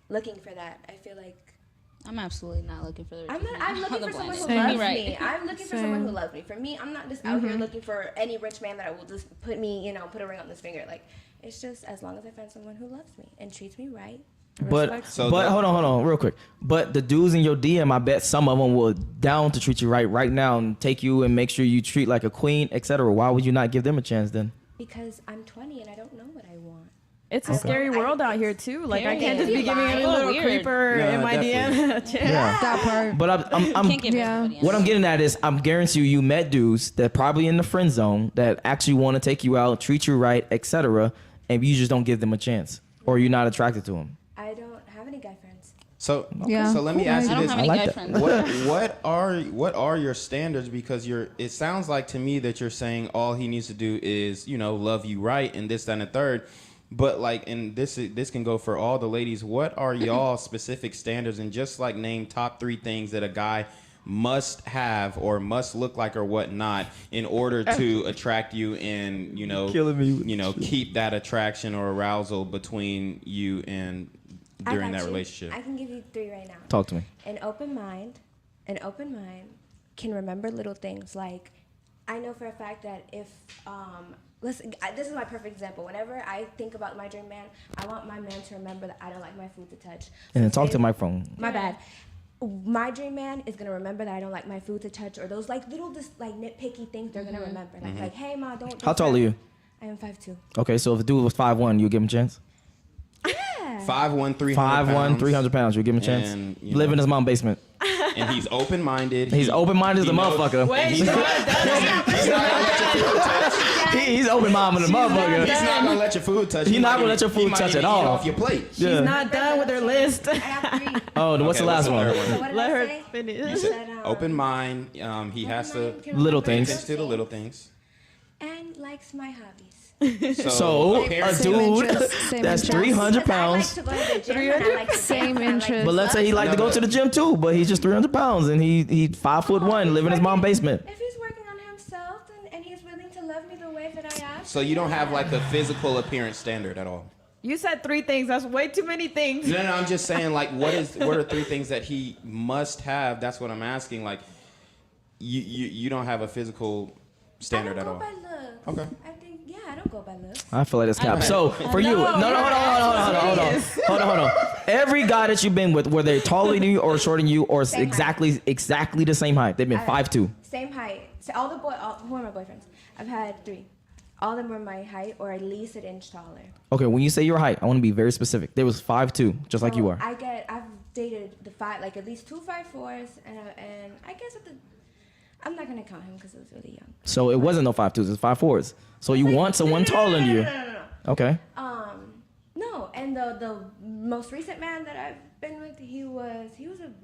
looking for that. I feel like I'm absolutely not looking for the rich I'm man. looking for someone who Same. loves Right. me. I'm looking for someone who loves me. For me, I'm not just out here looking for any rich man that will just put me, you know, put a ring on this finger. Like, it's just as long as I find someone who loves me and treats me right. But hold on, real quick. But the dudes in your DM, I bet some of them will down to treat you right now and take you and make sure you treat like a queen, etc. Why would you not give them a chance then? Because I'm 20 and I don't know what I want. it's a scary world out here too. Like, I can't just be giving any Oh, little weird. creeper Yeah, in my DM a chance. Yeah. That part. But I'm Can't give Yeah. everybody what I'm getting at is I'm guarantee you met dudes that probably in the friend zone that actually want to take you out, treat you right, etc. And you just don't give them a chance, or you're not attracted to them. I don't have any guy friends. So Yeah. so let me ask I you don't this. have any like guy that. friends. What are your standards? Because it sounds like to me that you're saying all he needs to do is, you know, love you right and this, that, and the third. But like, and this can go for all the ladies. What are y'all specific standards? And just like name top 3 things that a guy must have or must look like or whatnot in order to attract you and, you know, Killing me with you know, keep that attraction or arousal between you and I during got that you. relationship. I can give you 3 right now. Talk to me. An open mind can remember little things. Like, I know for a fact that if this is my perfect example. Whenever I think about my dream man, I want my man to remember that I don't like my food to touch. And then So talk say- to my phone. My bad. My dream man is gonna remember that I don't like my food to touch, or those like little just like nitpicky things they're gonna remember. Like, hey ma, don't. How tall are you? I am 5'2". Okay, so if a dude was 5'1", you give him a chance. 5'1", 300 5'1", pounds, 300 pounds, you give him a chance. And, you Live know, in his mom's basement. and he's open-minded. He's open-minded as a he knows- motherfucker. Wait, He's not gonna let you He's open minded with a motherfucker. He's not gonna let your food touch. He's not gonna let your food touch at all. Off your plate. Yeah. She's not done with her list. I have 3. Oh, what's the last one? So what did Let I her say? finish. Said, Open mind. He has to Little pay things. attention to the little things. And likes my hobbies. So a dude that's 300 pounds. I like to go to the gym and I like to Same dance and I like interest. to But let's say he like to go to the gym too, but he's just 300 pounds and he's 5'1", living in his mom's basement. If he's working on himself and he's willing to love me the way that I am. So you don't have like a physical appearance standard at all. You said 3 things. That's way too many things. No, I'm just saying like what are 3 things that he must have? That's what I'm asking. Like you don't have a physical standard I at don't all. go by looks. Okay. I think I don't go by looks. I feel like that's cap. So for you, hold on. Every guy that you've been with, were they taller than you or shorter than you or exactly the same height? They've been 5'2". Same height. So who are my boyfriends? I've had 3. All of them were my height or at least an inch taller. Okay, when you say your height, I want to be very specific. There was 5'2", just like you are. I've dated the 5, like at least 2 5'4s, and I guess I'm not gonna count him because it was really young. So it wasn't no 5'2s, it's 5'4s. So you want someone taller than you? No. Okay. No, and the most recent man that I've been with, he was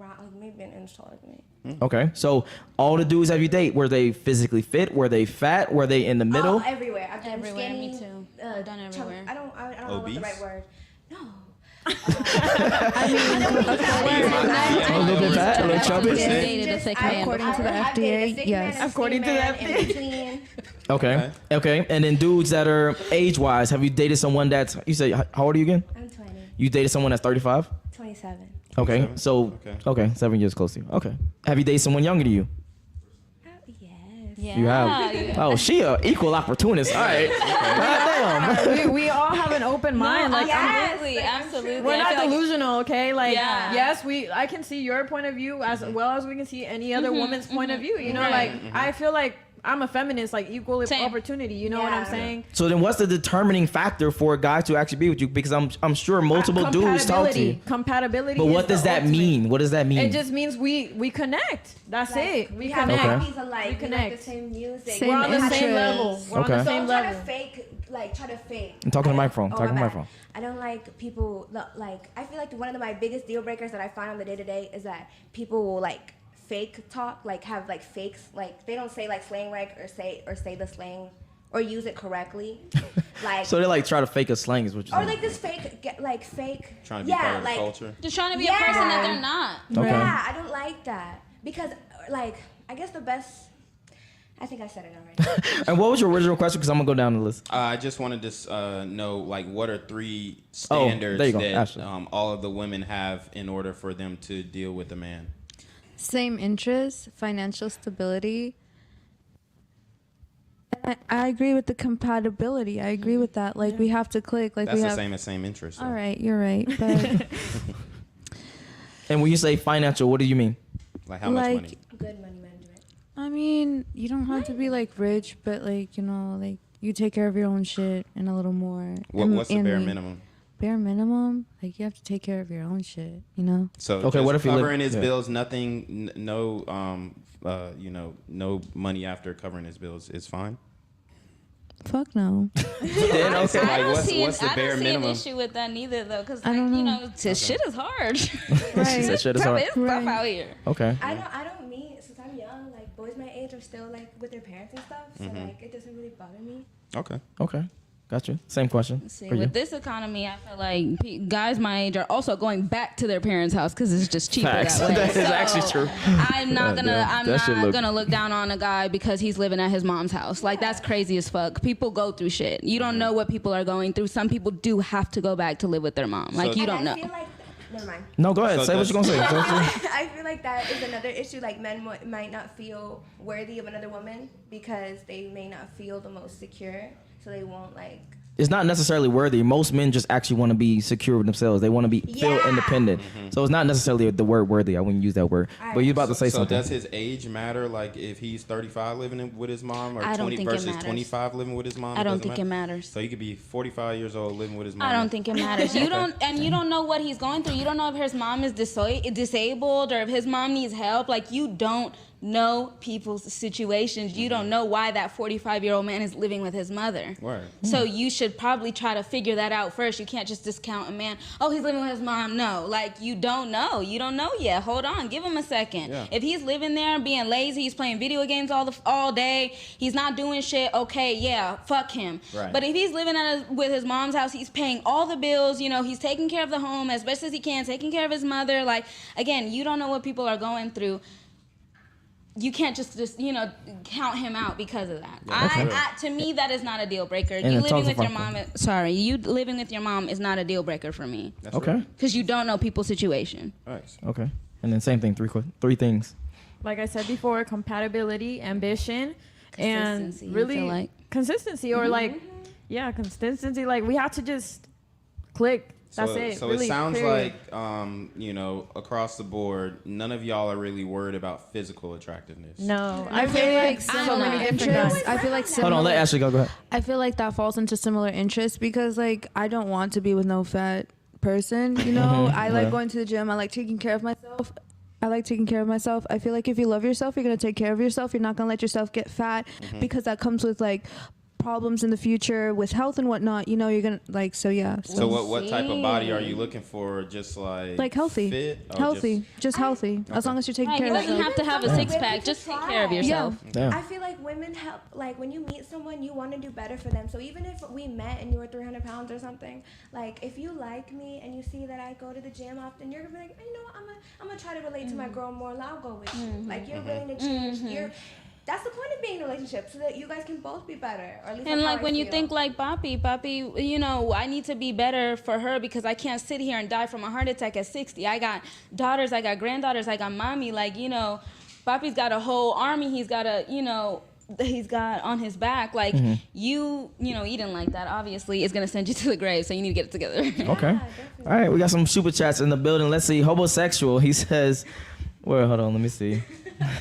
around like maybe an inch taller than me. Okay. So all the dudes that you date, were they physically fit? Were they fat? Were they in the middle? Oh, everywhere. I've done Everywhere, skinny. me too. I've done everywhere. I don't know what the right word. No. A little bit fat, a little chubby. Dated a thick man. According to the FDA, yes. According to the FDA. Okay. And then dudes that are age-wise, have you dated someone that's, you say, how old are you again? I'm 20. You dated someone that's 35? 27. Okay. So, okay, 7 years close to you. Okay. Have you dated someone younger than you? Yes. Yeah. You have. Yeah. Oh, she a equal opportunist. All right. Goddamn. we all have an open mind. No, like absolutely. we're not delusional, okay? Like, Yeah. yes, I can see your point of view as well as we can see any other woman's point of view. You know, like I feel like I'm a feminist, like equal opportunity. You know what I'm saying? So then, what's the determining factor for a guy to actually be with you? Because I'm sure multiple dudes talk to you. Compatibility. But what does that mean? What does that mean? It just means we connect. That's it. We have connect. hobbies alike. We connect. like the same music. Same We're on the same interests. level. We're on the Okay. same Don't try level. to fake. I'm talking to the microphone. Oh, Talking to the my bad. microphone. I don't like people like. I feel like one of my biggest deal breakers that I find on the day to day is that people will like fake talk, like have like fakes, like they don't say like slang right or say the slang or use it correctly, like. So they like try to fake a slang is what you're Or saying. like this fake. Trying to be part of the culture. Just trying to be a person that they're not. Okay. Yeah, I don't like that because like I guess the best. I think I said it already. And what was your original question? Because I'm gonna go down the list. I just wanted to know, like, what are 3 standards there you go. that Absolutely. all of the women have in order for them to deal with a man? Same interests, financial stability. I agree with the compatibility. I agree with that. Like we have to click. Like That's we the have. same as same interest. All right, you're right. But And when you say financial, what do you mean? Like how much like- money? Good money management. I mean, you don't have to be like rich, but like like you take care of your own shit and a little more. What's the bare me. minimum? Bare minimum, like you have to take care of your own shit. So Okay, just what if you live- covering his yeah. bills, nothing, no, no money after covering his bills is fine. Fuck no. Then, okay. I don't what's see, the I bare don't see minimum? an issue with that neither, though, because I don't know. shit is hard. She said shit is hard. It's tough out here. Okay. I don't mean since I'm young, like boys my age are still like with their parents and stuff, so like it doesn't really bother me. Okay. Gotcha. Same question. See, for you. with this economy, I feel like guys my age are also going back to their parents' house because it's just cheaper Facts. that way. That is actually true. I'm not That shit look- gonna look down on a guy because he's living at his mom's house. Like that's crazy as fuck. People go through shit. You don't know what people are going through. Some people do have to go back to live with their mom. Like you don't know. I feel like never mind. No, go ahead. So say what you're gonna say. Say what you- I feel like that is another issue. Like men might not feel worthy of another woman because they may not feel the most secure, so they won't like. It's not necessarily worthy. Most men just actually want to be secure with themselves. They want to feel Yeah. independent. So it's not necessarily the word worthy. I wouldn't use that word. But you're about to say So something. does his age matter? Like if he's 35 living with his mom, or I don't 20 think it versus matters. 25 living with his mom? I don't doesn't think it matter? matters. So he could be 45 years old living with his mom. I don't think it matters. You don't know what he's going through. You don't know if his mom is disabled or if his mom needs help. Like you don't know people's situations. You don't know why that 45-year-old man is living with his mother. Right. So you should probably try to figure that out first. You can't just discount a man. Oh, he's living with his mom. No, like, you don't know. You don't know yet. Hold on. Give him a second. Yeah. If he's living there being lazy, he's playing video games all day, he's not doing shit, okay, yeah, fuck him. Right. But if he's living with his mom's house, he's paying all the bills, you know, he's taking care of the home as best as he can, taking care of his mother. Like, again, you don't know what people are going through. You can't just you know, count him out because of that. Yeah, to me, that is not a deal breaker. And You it living talks with your about mom, you living with your mom is not a deal breaker for me. That's Okay. right. Because you don't know people's situation. Nice. Okay. And then same thing, three things. Like I said before, compatibility, ambition, and Consistency, I really feel like. consistency, or like, yeah, consistency. Like, we have to just click. That's it. So really, it sounds period. like, you know, across the board, none of y'all are really worried about physical attractiveness. No, I feel like similar interests. I feel like Hold similar. on, let Ashley go. Go ahead. I feel like that falls into similar interests because, like, I don't want to be with no fat person. You know, I like going to the gym. I like taking care of myself. I feel like if you love yourself, you're gonna take care of yourself. You're not gonna let yourself get fat because that comes with like problems in the future with health and whatnot. You know, you're gonna like so yeah. So what type of body are you looking for? Just like healthy, fit? Or healthy, just healthy. As long as you're taking Right, care you of doesn't yourself. have to have a six-pack. Just take care of yourself. Yeah. I feel like women help, like when you meet someone, you want to do better for them. So even if we met and you were 300 pounds or something, like if you like me and you see that I go to the gym often, you're gonna be like, you know what, I'm gonna try to relate to my girl more, and I'll go with you. Like you're willing to change. That's the point of being in a relationship, so that you guys can both be better. Or at least And that's how like I when you feel. think like Papi, you know, I need to be better for her because I can't sit here and die from a heart attack at 60. I got daughters, I got granddaughters, I got mommy. Like, you know, Papi's got a whole army. He's got he's got on his back. Like you know, eating like that obviously is gonna send you to the grave. So you need to get it together. Okay. All right, we got some super chats in the building. Let's see. Homosexual. He says, hold on, let me see.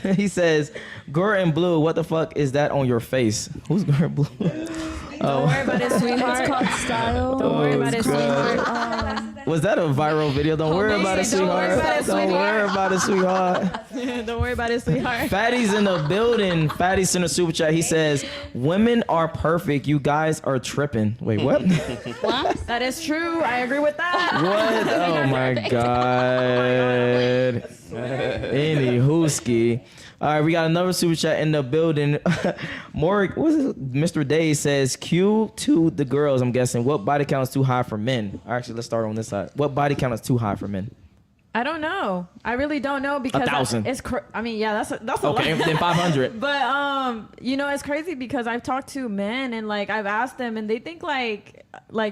He says, Gore and Blue, what the fuck is that on your face? Who's Gore and Blue? Don't worry about it, sweetheart. It's called style. Don't worry about it, sweetheart. Was that a viral video? Don't worry about it, Don't worry sweetheart. about it, Don't worry about it, sweetheart. Don't worry about it, sweetheart. Fatty's in the building. Fatty sent a super chat. He says, women are perfect. You guys are tripping. Wait, what? What? That is true. I agree with that. What? Oh my God. Any hooski. All right, we got another super chat in the building. Mr. Day says, Q to the girls, I'm guessing. What body count is too high for men? Actually, let's start on this side. What body count is too high for men? I don't know. I really don't know because 1,000. I mean, yeah, that's a Okay, lot. then 500. But you know, it's crazy because I've talked to men and like I've asked them and they think like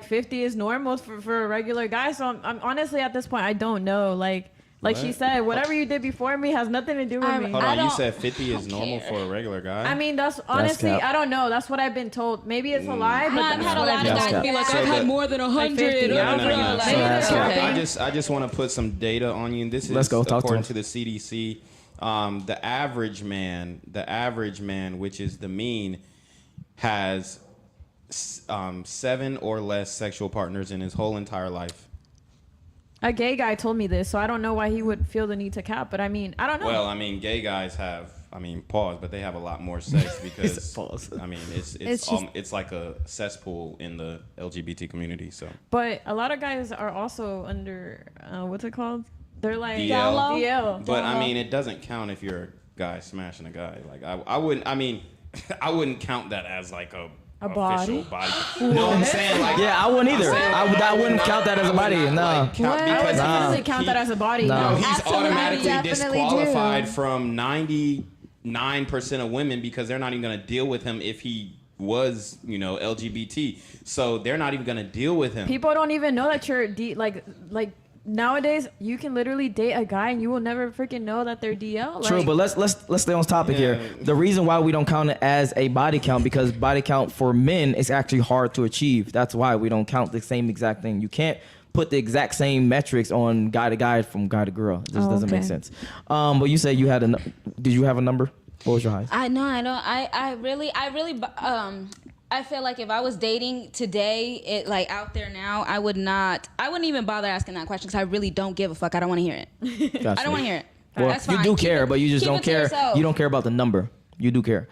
50 is normal for a regular guy. So I'm honestly at this point I don't know. Like she said, whatever you did before me has nothing to do with me. Hold on, you said 50 is normal for a regular guy? I mean, that's honestly, cap. I don't know. That's what I've been told. Maybe it's a lie, but I've that's had a what lot I've of been guys told. be like, So I've had the- more than 100. 50. I No. like, Maybe that's So okay. I just want to put some data on you. And this is Let's go, talk to according him. to the CDC. The average man, which is the mean, has 7 or less sexual partners in his whole entire life. A gay guy told me this, so I don't know why he would feel the need to cap. But I mean, I don't know. Well, I mean, gay guys have, pause, but they have a lot more sex because, Pause. I mean, It's it's like a cesspool in the LGBT community. So But a lot of guys are also under what's it called? They're like DL. DL. But I mean, it doesn't count if you're a guy smashing a guy. Like I wouldn't. I mean, I wouldn't count that as like a body? official body. You know what I'm saying? Like, Yeah, I wouldn't either. I wouldn't count that as a body. No. I would definitely count that as a body. No. No. he's Absolutely. automatically Definitely disqualified do. from 99% of women because they're not even going to deal with him if he was, LGBT. So they're not even going to deal with him. People don't even know that you're like nowadays you can literally date a guy and you will never freaking know that they're DL. True, but let's stay on topic here. The reason why we don't count it as a body count because body count for men is actually hard to achieve. That's why we don't count the same exact thing. You can't put the exact same metrics on guy to guy from guy to girl. It just doesn't make sense. But you said you had did you have a number? What was your highest? I know. I really I feel like if I was dating today, out there now, I wouldn't even bother asking that question because I really don't give a fuck. I don't want to hear it. Gotcha. I don't want to hear it. Well, That's you fine. do Keep care, it- but you just keep don't it to care. yourself. You don't care about the number. You do care.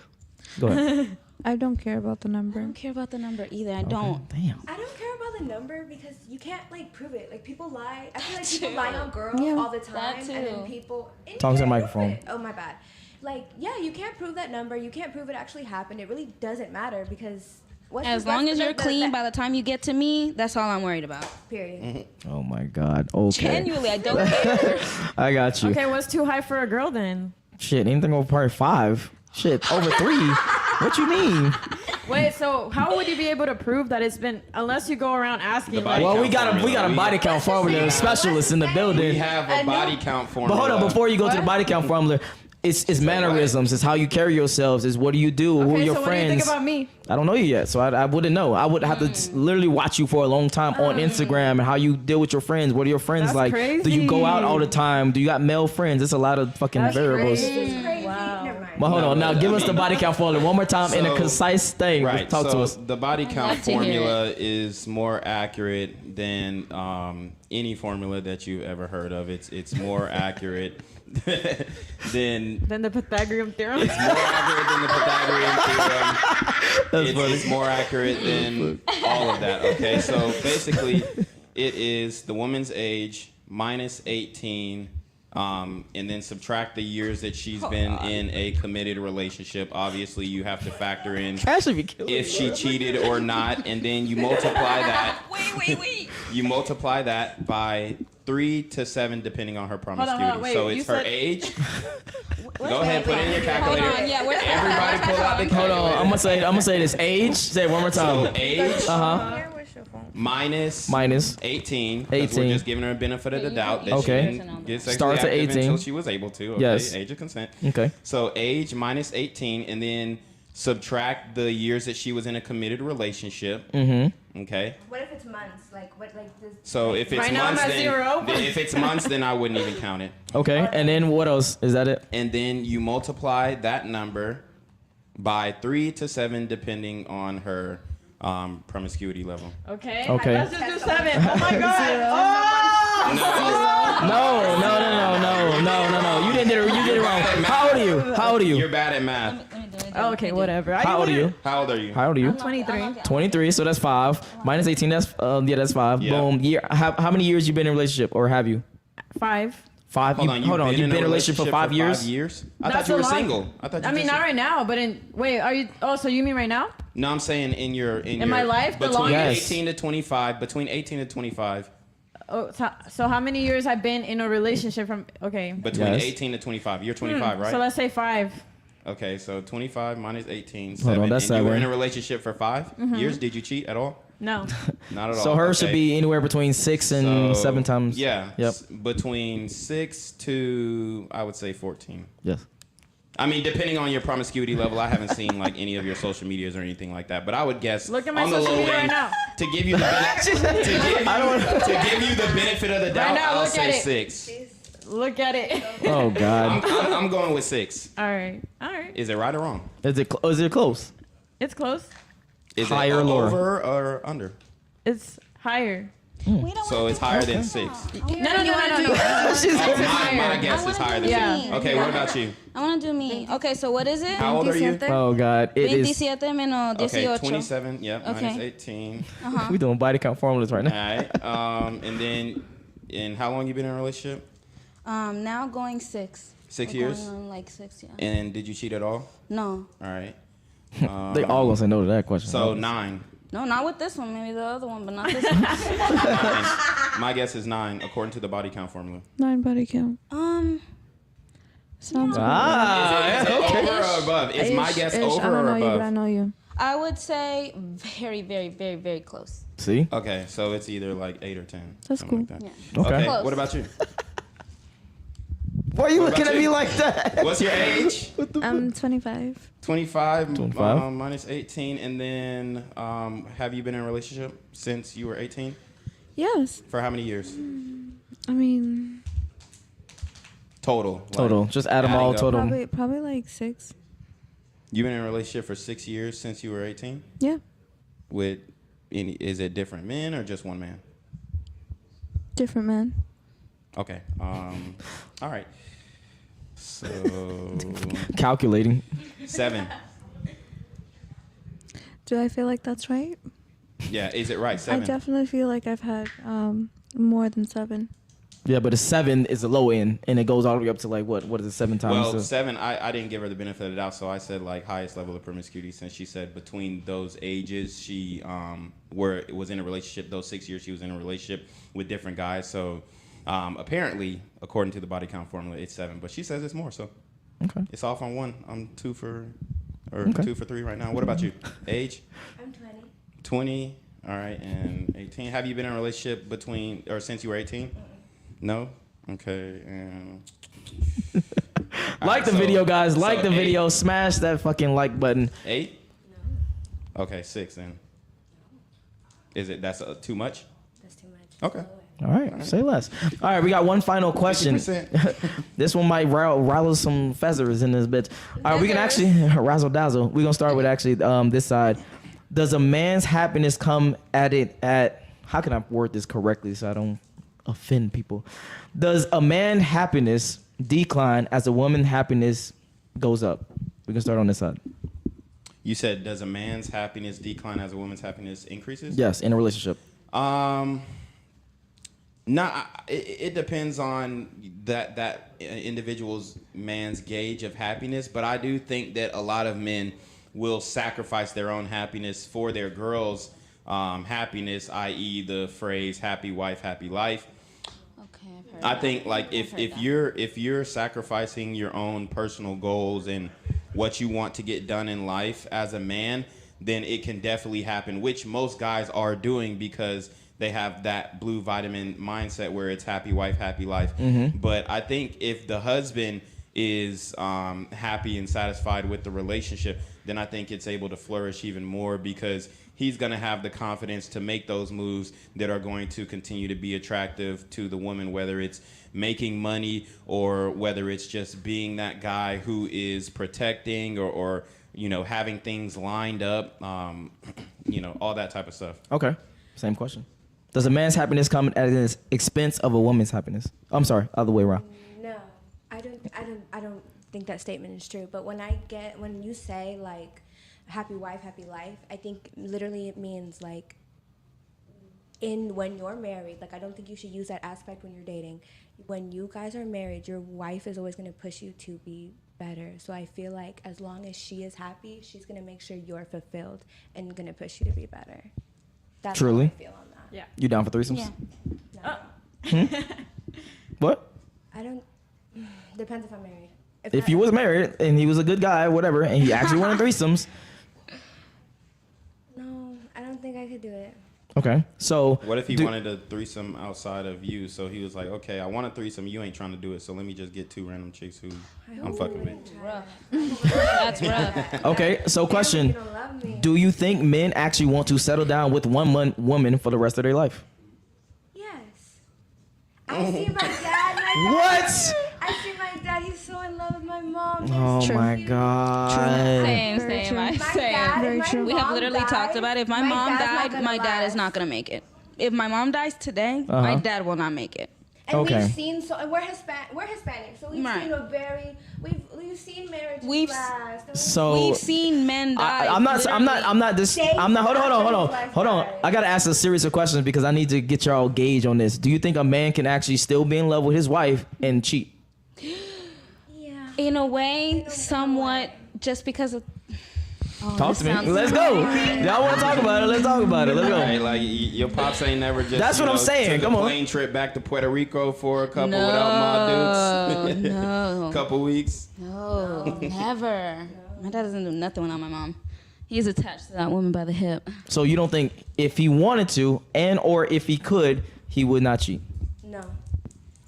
Go ahead. I don't care about the number. I don't care about the number either. I don't. Damn. I don't care about the number because you can't like prove it. Like people lie. I feel like That people too. lie on girls Yeah. all the time, That and too. then people. And you Talk to the can't prove microphone. it. Oh my bad. Like yeah, you can't prove that number. You can't prove it actually happened. It really doesn't matter because As long as you're clean by the time you get to me, that's all I'm worried about. period. Oh my God. Okay. Genuinely, I don't care. I got you. Okay, what's too high for a girl then? Shit, anything over probably 5. Shit, over 3. What you mean? Wait, so how would you be able to prove that it's been unless you go around asking? The Like, body Well, we count got a formula. body count formula specialist in the We building. have a body count But formula. hold on, before you go to the body count formula, it's mannerisms. It's how you carry yourselves. It's what do you do? Who are okay, your so friends? what do you think about me? I don't know you yet, so I wouldn't know. I would have to literally watch you for a long time on Instagram and how you deal with your friends. What are your friends That's like? Do you go out crazy. all the time? Do you got male friends? It's a lot of fucking That's variables. crazy. It's crazy. Wow. Never mind. But hold on, now give us the body count formula one more time in a So- concise thing. Right. Talk so to us. the body count love to hear formula is more accurate than any formula that you've ever heard of. It's more accurate than Then the Pythagorean theorem. It's more accurate than the Pythagorean theorem. It's more accurate than all of that. Okay, so basically, it is the woman's age minus 18, and then subtract the years that she's been in a committed relationship. Obviously, you have to factor in That should be killing if she cheated or not, and then you multiply that. Wait. You multiply that by 3 to 7, depending on her promiscuity. wait, So you it's her said- age. Go ahead, put it in your calculator. Hold on, yeah, where's the Everybody pull out the Hold calculator. on, I'm gonna say this age. Say it one more So time. age Minus minus 18. 'Cause 18. We're just giving her a benefit of the doubt that Okay. she didn't get sexually Starts at active 18. until she was able to. Okay. Yes. Age of consent. Okay. So age minus 18, and then subtract the years that she was in a committed relationship. Mm-hmm. Okay. What if it's months? Like what? Like this? So if it's Right now I'm months, at then, 0. then if it's months, then I wouldn't even count it. Okay, and then what else? Is that it? And then you multiply that number by 3 to 7, depending on her promiscuity level. Okay. Okay. Let's just do 7. Oh my god. No. You did it wrong. How old are you? You're bad at math. Oh, okay, whatever. How old are you? How old are you? How old are you? 23. 23. So that's 5. Minus 18. That's that's 5. Yeah. Boom. Year. How many years you been in a relationship, or have you? 5. 5. Hold on. You've been in a relationship for 5 years. 5 years? I That's thought you a were lot. single. I thought you I mean, just- not right now, but wait, are you? Oh, so you mean right now? No, I'm saying in your my life, the between longest? 18 to 25. Between 18 to 25. Oh, so how many years I've been in a relationship from? Okay. Between Yes. 18 to 25. You're 25, right? So let's say 5. Okay, so 25 minus 18, Hold 7. on, that's and you were 7. in a relationship for 5 years. Did you cheat at all? No. Not at all. So hers should Okay. be anywhere between 6 and So, 7 times. Yeah. Yep. Between 6 to, I would say, 14. Yes. I mean, depending on your promiscuity level, I haven't seen like any of your social medias or anything like that. But I would guess Look at my on the social low media right end now. to give you the to give you the benefit of the doubt. Right now, I'll look at say it. 6. Look at it. Oh God. I'm going with 6. All right. Is it right or wrong? Is it close? It's close. Is Higher it or lower? over or under? It's higher. So it's higher than 6. No. My guess is higher than Yeah. 6. Okay, what about you? I want to do me. Okay, so what is it? How old are you? Oh God. It is. 27 menos 18. Okay, 27. Yep, Okay. minus 18. We doing body count formulas right All now. right. And how long you been in a relationship? Now going 6. 6 We're years. Going on like 6, yeah. And did you cheat at all? No. All right. They all gonna say no to that question. So 9. No, not with this one. Maybe the other one, but not this one. 9. My guess is 9, according to the body count formula. 9 body count. Sounds Is it okay. over or above? Is my guess I over don't or know you, but I above? know you. I would say very, very, very, very close. See. Okay, so it's either like 8 or 10. That's something cool. Like that. Yeah. Okay. Okay. Close. What about you? Why are you What looking about at me you? like that? What's your age? I'm 25. 25. 25. Minus 18. And then have you been in a relationship since you were 18? Yes. For how many years? I mean, Total. like, Total. Just add them adding all. up. Total. probably like 6. You've been in a relationship for 6 years since you were 18? Yeah. With any, is it different men or just one man? Different man. Okay. All right. So Calculating. 7. Do I feel like that's right? Yeah, is it right? 7. I definitely feel like I've had more than 7. Yeah, but a 7 is the low end, and it goes all the way up to like what? What is it? 7 times? Well, 7. I didn't give her the benefit of the doubt, so I said like highest level of promiscuity, since she said between those ages she was in a relationship. Those 6 years she was in a relationship with different guys. So apparently, according to the body count formula, it's 7. But she says it's more. So Okay. it's off on 1. I'm 2 for 3 right now. What about you? Age? I'm 20. 20. All right, and 18. Have you been in a relationship between or since you were 18? No. Okay. Like the video, guys. Like the video. Smash that fucking like button. 8? No. Okay, 6 then. Is it that's too much? That's too much. Okay. All right, say less. All right, we got one final question. 50%. This one might rattle some feathers in this bit. All right, we can actually razzle dazzle. We're gonna start with actually this side. Does a man's happiness come at how can I word this correctly so I don't offend people? Does a man's happiness decline as a woman's happiness goes up? We can start on this side. You said, does a man's happiness decline as a woman's happiness increases? Yes, in a relationship. It depends on that individual's man's gauge of happiness, but I do think that a lot of men will sacrifice their own happiness for their girls' happiness, i.e. the phrase "happy wife, happy life." Okay, I've heard I that. think like if you're sacrificing your own personal goals and what you want to get done in life as a man, then it can definitely happen, which most guys are doing because they have that blue vitamin mindset where it's happy wife, happy life. Mm-hmm. But I think if the husband is happy and satisfied with the relationship, then I think it's able to flourish even more because he's going to have the confidence to make those moves that are going to continue to be attractive to the woman, whether it's making money or whether it's just being that guy who is protecting or having things lined up, all that type of stuff. Okay, same question. Does a man's happiness come at the expense of a woman's happiness? I'm sorry, other way around. No, I don't think that statement is true. But when you say like happy wife, happy life, I think literally it means like when you're married. Like I don't think you should use that aspect when you're dating. When you guys are married, your wife is always going to push you to be better. So I feel like as long as she is happy, she's going to make sure you're fulfilled and going to push you to be better. That's Truly? how I feel on that. Yeah. You down for threesomes? No. What? I don't. Depends if I'm married. If you was married and he was a good guy, whatever, and he actually wanted threesomes. No, I don't think I could do it. Okay, so What if he wanted a threesome outside of you? So he was like, okay, I want a threesome. You ain't trying to do it. So let me just get 2 random chicks who I'm fucking with. That's rough. Okay, so question: You don't love me. do you think men actually want to settle down with one woman for the rest of their life? Yes. I see my dad. What? I see my dad. He's so in love with my mom. Oh They're my so God! Same. My dad, Same. if my We have mom literally dies, talked about it. If my mom dad's not died, gonna my dad is last. not gonna make it. If my mom dies today, my dad will not make it. And Okay. we've seen and we're Hispanic, so we've Right. seen we've seen marriages We've- last. So We've seen men die. I'm not. Hold on. Sorry. I gotta ask a series of questions because I need to get y'all gauge on this. Do you think a man can actually still be in love with his wife and cheat? Yeah. In a way, somewhat, just because of. Talk to me. sounds Let's go. Y'all want to talk about it? Let's talk about it. Let's go. Right, like your pops ain't never just. That's what I'm saying. Took Come a on. plane trip back to Puerto Rico for a couple without my dudes. No. Couple weeks. No, never. My dad doesn't do nothing without my mom. He's attached to that woman by the hip. So you don't think if he wanted to and or if he could, he would not cheat? No.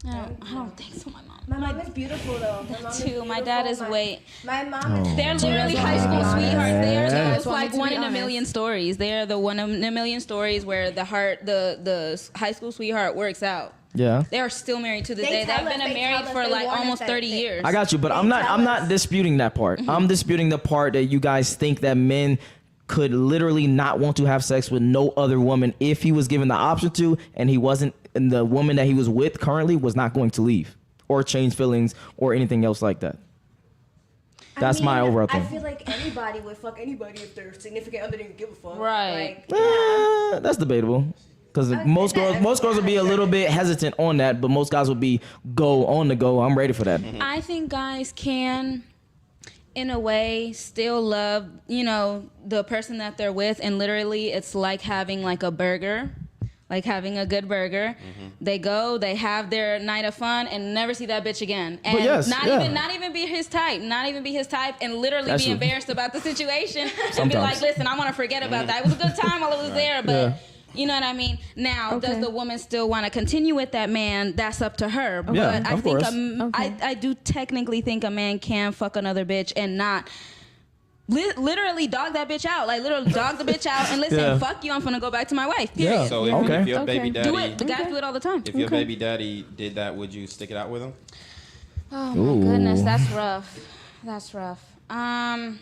I don't think so, my mom. My mom is beautiful though. My mom is Too. My dad is beautiful. way. My mom is. They're literally high school sweethearts. They are That's the why like to be one in a honest. million stories. They are the one in a million stories where the high school sweetheart works out. Yeah. They are still married to this They day. They've tell us- been they married tell us for they like want us almost at 30 six. years. I got you, but They I'm tell not us- disputing that part. I'm disputing the part that you guys think that men could literally not want to have sex with no other woman if he was given the option to, and he wasn't, and the woman that he was with currently was not going to leave or change feelings or anything else like that. That's my overall thing. I feel like anybody would fuck anybody if their significant other didn't give a fuck. Right. Like, That's debatable. Because most girls would be a little bit hesitant on that, but most guys would be on the go. I'm ready for that. I think guys can, in a way, still love, the person that they're with, and literally it's like having like a burger. Like having a good burger. They go, they have their night of fun, and never see that bitch again. And not even be his type. Not even be his type, and literally be embarrassed about the situation. And be like, listen, I want to forget about that. It was a good time while it was there, but you know what I mean? Now, does the woman still want to continue with that man? That's up to her. But I think I do technically think a man can fuck another bitch and not literally dog that bitch out. Like literally dog the bitch out and listen, fuck you, I'm gonna go back to my wife. Period. Yeah. So if your baby daddy do it, the guys do it all the time. If your baby daddy did that, would you stick it out with him? Oh my goodness, that's rough. That's rough. And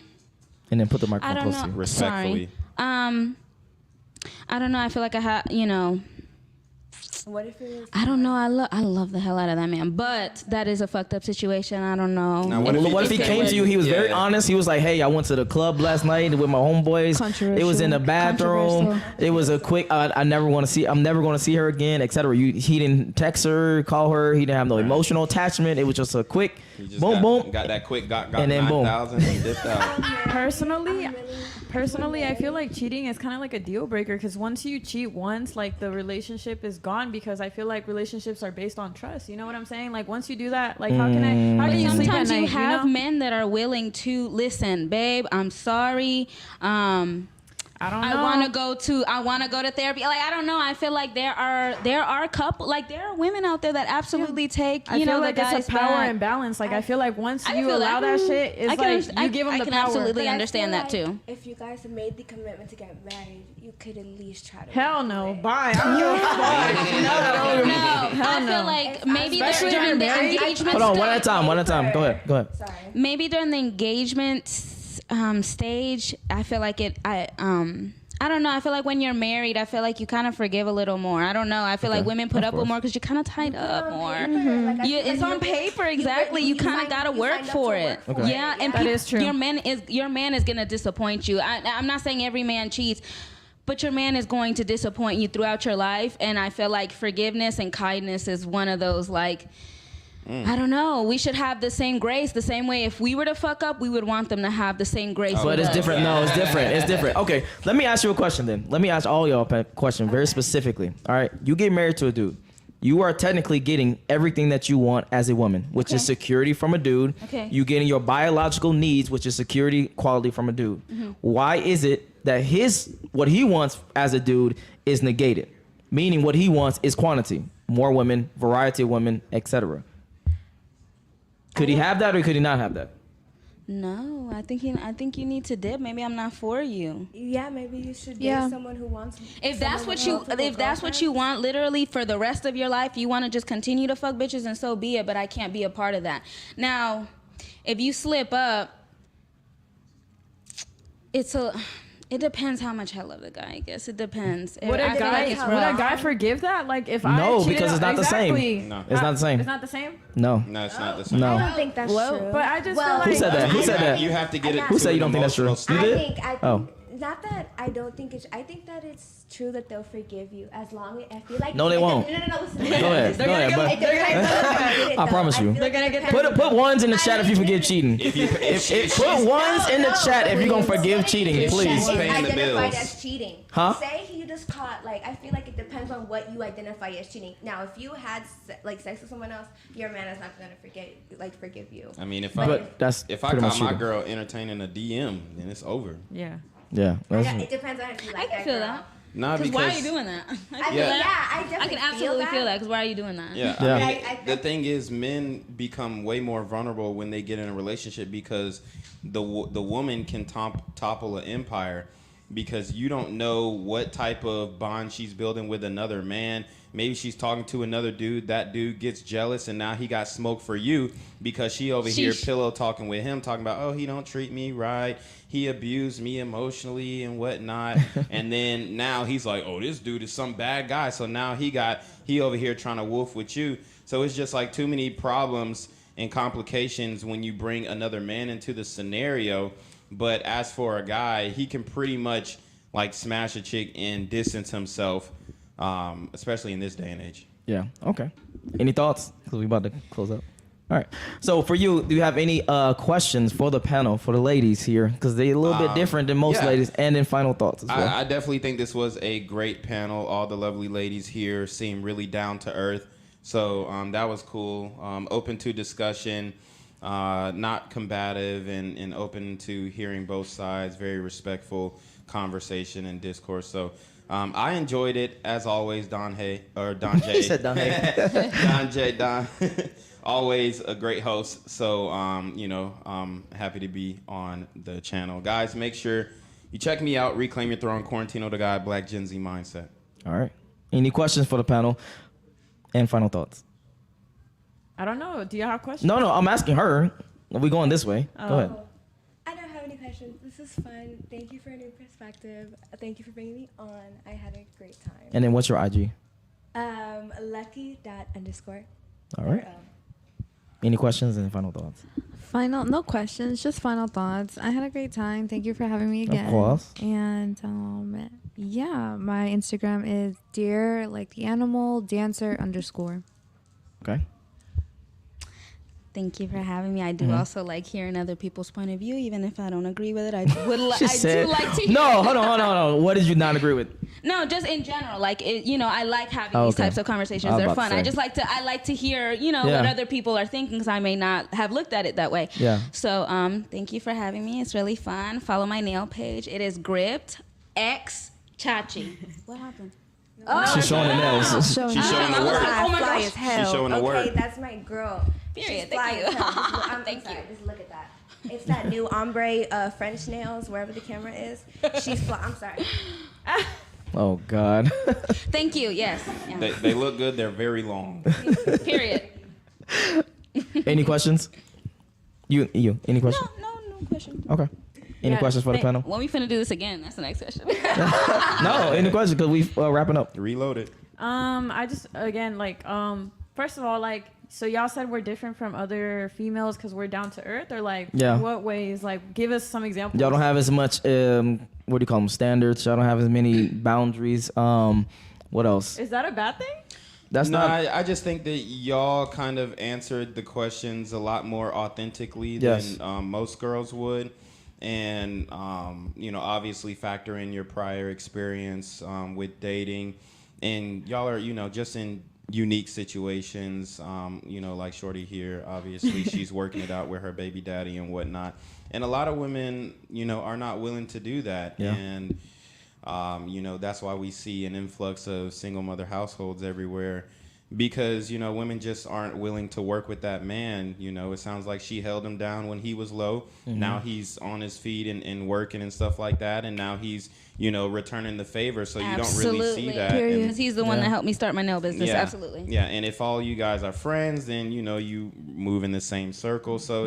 then put the microphone close to you. Respectfully. Sorry. I don't know. I feel like I have, what if it was? I don't know. I love the hell out of that man, but that is a fucked up situation. I don't know. Now, what if he came to you? He was very honest. He was like, "Hey, I went to the club last night with my homeboys. It was in the bathroom. It was a quick. I'm never going to see her again, etc." He didn't text her, call her. He didn't have no emotional attachment. It was just a quick boom. Got that quick. Got and then 9,000 and dipped out. Personally, I feel like cheating is kind of like a deal breaker, because once you cheat once, like the relationship is gone, because I feel like relationships are based on trust. You know what I'm saying? Like once you do that, like how can you sleep at night? Sometimes you have men that are willing to listen, babe, I'm sorry. I don't know. I want to go to therapy. Like I don't know. I feel like there are women out there that absolutely take I feel like the it's a power imbalance. Like I feel like once you allow that shit, it's like you give them the power. I can absolutely understand that too. If you guys have made the commitment to get married, you could at least try to. Hell no. Bye. No. I feel like maybe during the engagement. Hold on, one at a time. Go ahead. Sorry. Maybe during the engagement stage, I feel like I don't know. I feel like when you're married, I feel like you kind of forgive a little more. I don't know. I feel like women put up with more because you're kind of tied up more. It's on paper, exactly. You kind of got to work for it. Yeah, and that is true. Your man is gonna disappoint you. I'm not saying every man cheats, but your man is going to disappoint you throughout your life. And I feel like forgiveness and kindness is one of those like. I don't know. We should have the same grace, the same way. If we were to fuck up, we would want them to have the same grace. But it's different. No, it's different. It's different. Okay, let me ask you a question then. Let me ask all y'all a question very specifically. All right, you get married to a dude. You are technically getting everything that you want as a woman, which is security from a dude. Okay. You getting your biological needs, which is security, quality from a dude. Why is it that what he wants as a dude is negated? Meaning what he wants is quantity, more women, variety of women, etc. Could he have that or could he not have that? No, I think you need to dip. Maybe I'm not for you. Yeah, maybe you should date someone who wants. If that's what you want, literally for the rest of your life, you want to just continue to fuck bitches, and so be it. But I can't be a part of that. Now, if you slip up, it depends how much I love the guy. I guess it depends. Would a guy forgive that? Like if I cheated, because it's not the same. No. It's not the same. It's not the same. No, it's not the same. No. I don't think that's true. But I just feel like Who said that? Who said that? You have to get it. Who said you don't think that's true? You did? I think not that I don't think it's. I think that it's true that they'll forgive you as long as I feel like. No, they won't. No. Listen. Go ahead. But I promise you. They're gonna get Put ones in the chat if you forgive cheating. Put ones in the chat if you're gonna forgive cheating, please. Paying the bills. Identified as cheating. Huh? Say he just caught. Like I feel like it depends on what you identify as cheating. Now, if you had sex with someone else, your man is not gonna forgive you. I mean, if I caught my girl entertaining a DM, then it's over. Yeah. Yeah. It depends on if you like I can feel that. Nah, because why are you doing that? I can absolutely feel that. Because why are you doing that? Yeah. I mean, the thing is, men become way more vulnerable when they get in a relationship because the woman can topple an empire because you don't know what type of bond she's building with another man. Maybe she's talking to another dude. That dude gets jealous, and now he got smoke for you because she over here pillow talking with him, talking about, oh, he don't treat me right. He abused me emotionally and whatnot. And then now he's like, oh, this dude is some bad guy. So now he over here trying to wolf with you. So it's just like too many problems and complications when you bring another man into the scenario. But as for a guy, he can pretty much like smash a chick and distance himself, especially in this day and age. Yeah. Okay. Any thoughts? Because we're about to close up. All right. So for you, do you have any questions for the panel, for the ladies here? Because they're a little bit different than most ladies. And then final thoughts as well. I definitely think this was a great panel. All the lovely ladies here seem really down to earth. So that was cool. Open to discussion, not combative, and open to hearing both sides. Very respectful conversation and discourse. So I enjoyed it, as always. Don Jaye. He said Don Jaye. Don. Always a great host. So, happy to be on the channel. Guys, make sure you check me out. Reclaim Your Throne, Quarantino the Guy, Black Gen Z Mindset. All right. Any questions for the panel? And final thoughts? I don't know. Do you have questions? No, I'm asking her. We're going this way. Go ahead. I don't have any questions. This is fun. Thank you for a new perspective. Thank you for bringing me on. I had a great time. And then what's your IG? Lucky._. All right. Any questions and final thoughts? No questions, just final thoughts. I had a great time. Thank you for having me again. Of course. And my Instagram is dear like the animal dancer _. Okay. Thank you for having me. I do also like hearing other people's point of view, even if I don't agree with it. I do like to hear. No, hold on. What did you not agree with? No, just in general, like I like having these types of conversations. They're fun. I like to hear, what other people are thinking, because I may not have looked at it that way. Yeah. So, thank you for having me. It's really fun. Follow my nail page. It is Gripped X Chachi. What happened? Oh, she's showing the nails. She's showing the work. Oh my gosh. She's showing the work. Okay, that's my girl. Period. She's Thank you. Thank you. Just look at that. It's that new ombre French nails, wherever the camera is. She's fly. I'm sorry. Oh, God. Thank you. Yes. Yeah. They look good. They're very long. Period. Any questions? You. Any questions? No questions. Okay. Any questions for the panel? When we finna do this again? That's the next question. No, any questions? Because we wrapping up. Reload it. I just, again, first of all, so y'all said we're different from other females because we're down to earth, or what ways? Give us some examples. Y'all don't have as much, what do you call them, standards. Y'all don't have as many boundaries. What else? Is that a bad thing? That's not. I just think that y'all kind of answered the questions a lot more authentically than most girls would. And, obviously factor in your prior experience with dating. And y'all are, just in unique situations, like Shorty here. Obviously, she's working it out with her baby daddy and whatnot. And a lot of women, are not willing to do that. Yeah. And, that's why we see an influx of single mother households everywhere. Because, women just aren't willing to work with that man. It sounds like she held him down when he was low. Mm-hmm. Now he's on his feet and working and stuff like that. And now he's, returning the favor. So you don't really see that. Because he's the one that helped me start my nail business. Yeah. Absolutely. Yeah. And if all you guys are friends, then, you move in the same circle. So,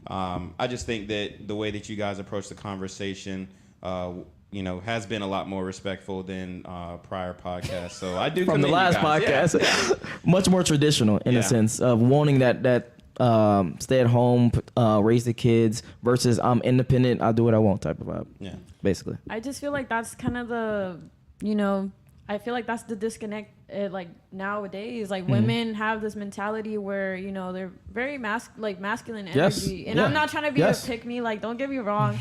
I just think that the way that you guys approach the conversation, has been a lot more respectful than prior podcasts. So I do from the last podcast, much more traditional in a sense of wanting that stay at home, raise the kids versus I'm independent, I'll do what I want type of vibe. Yeah, basically. I just feel like that's kind of the, I feel like that's the disconnect. Nowadays, women have this mentality where they're very masculine energy, and I'm not trying to be a pick me. Don't get me wrong,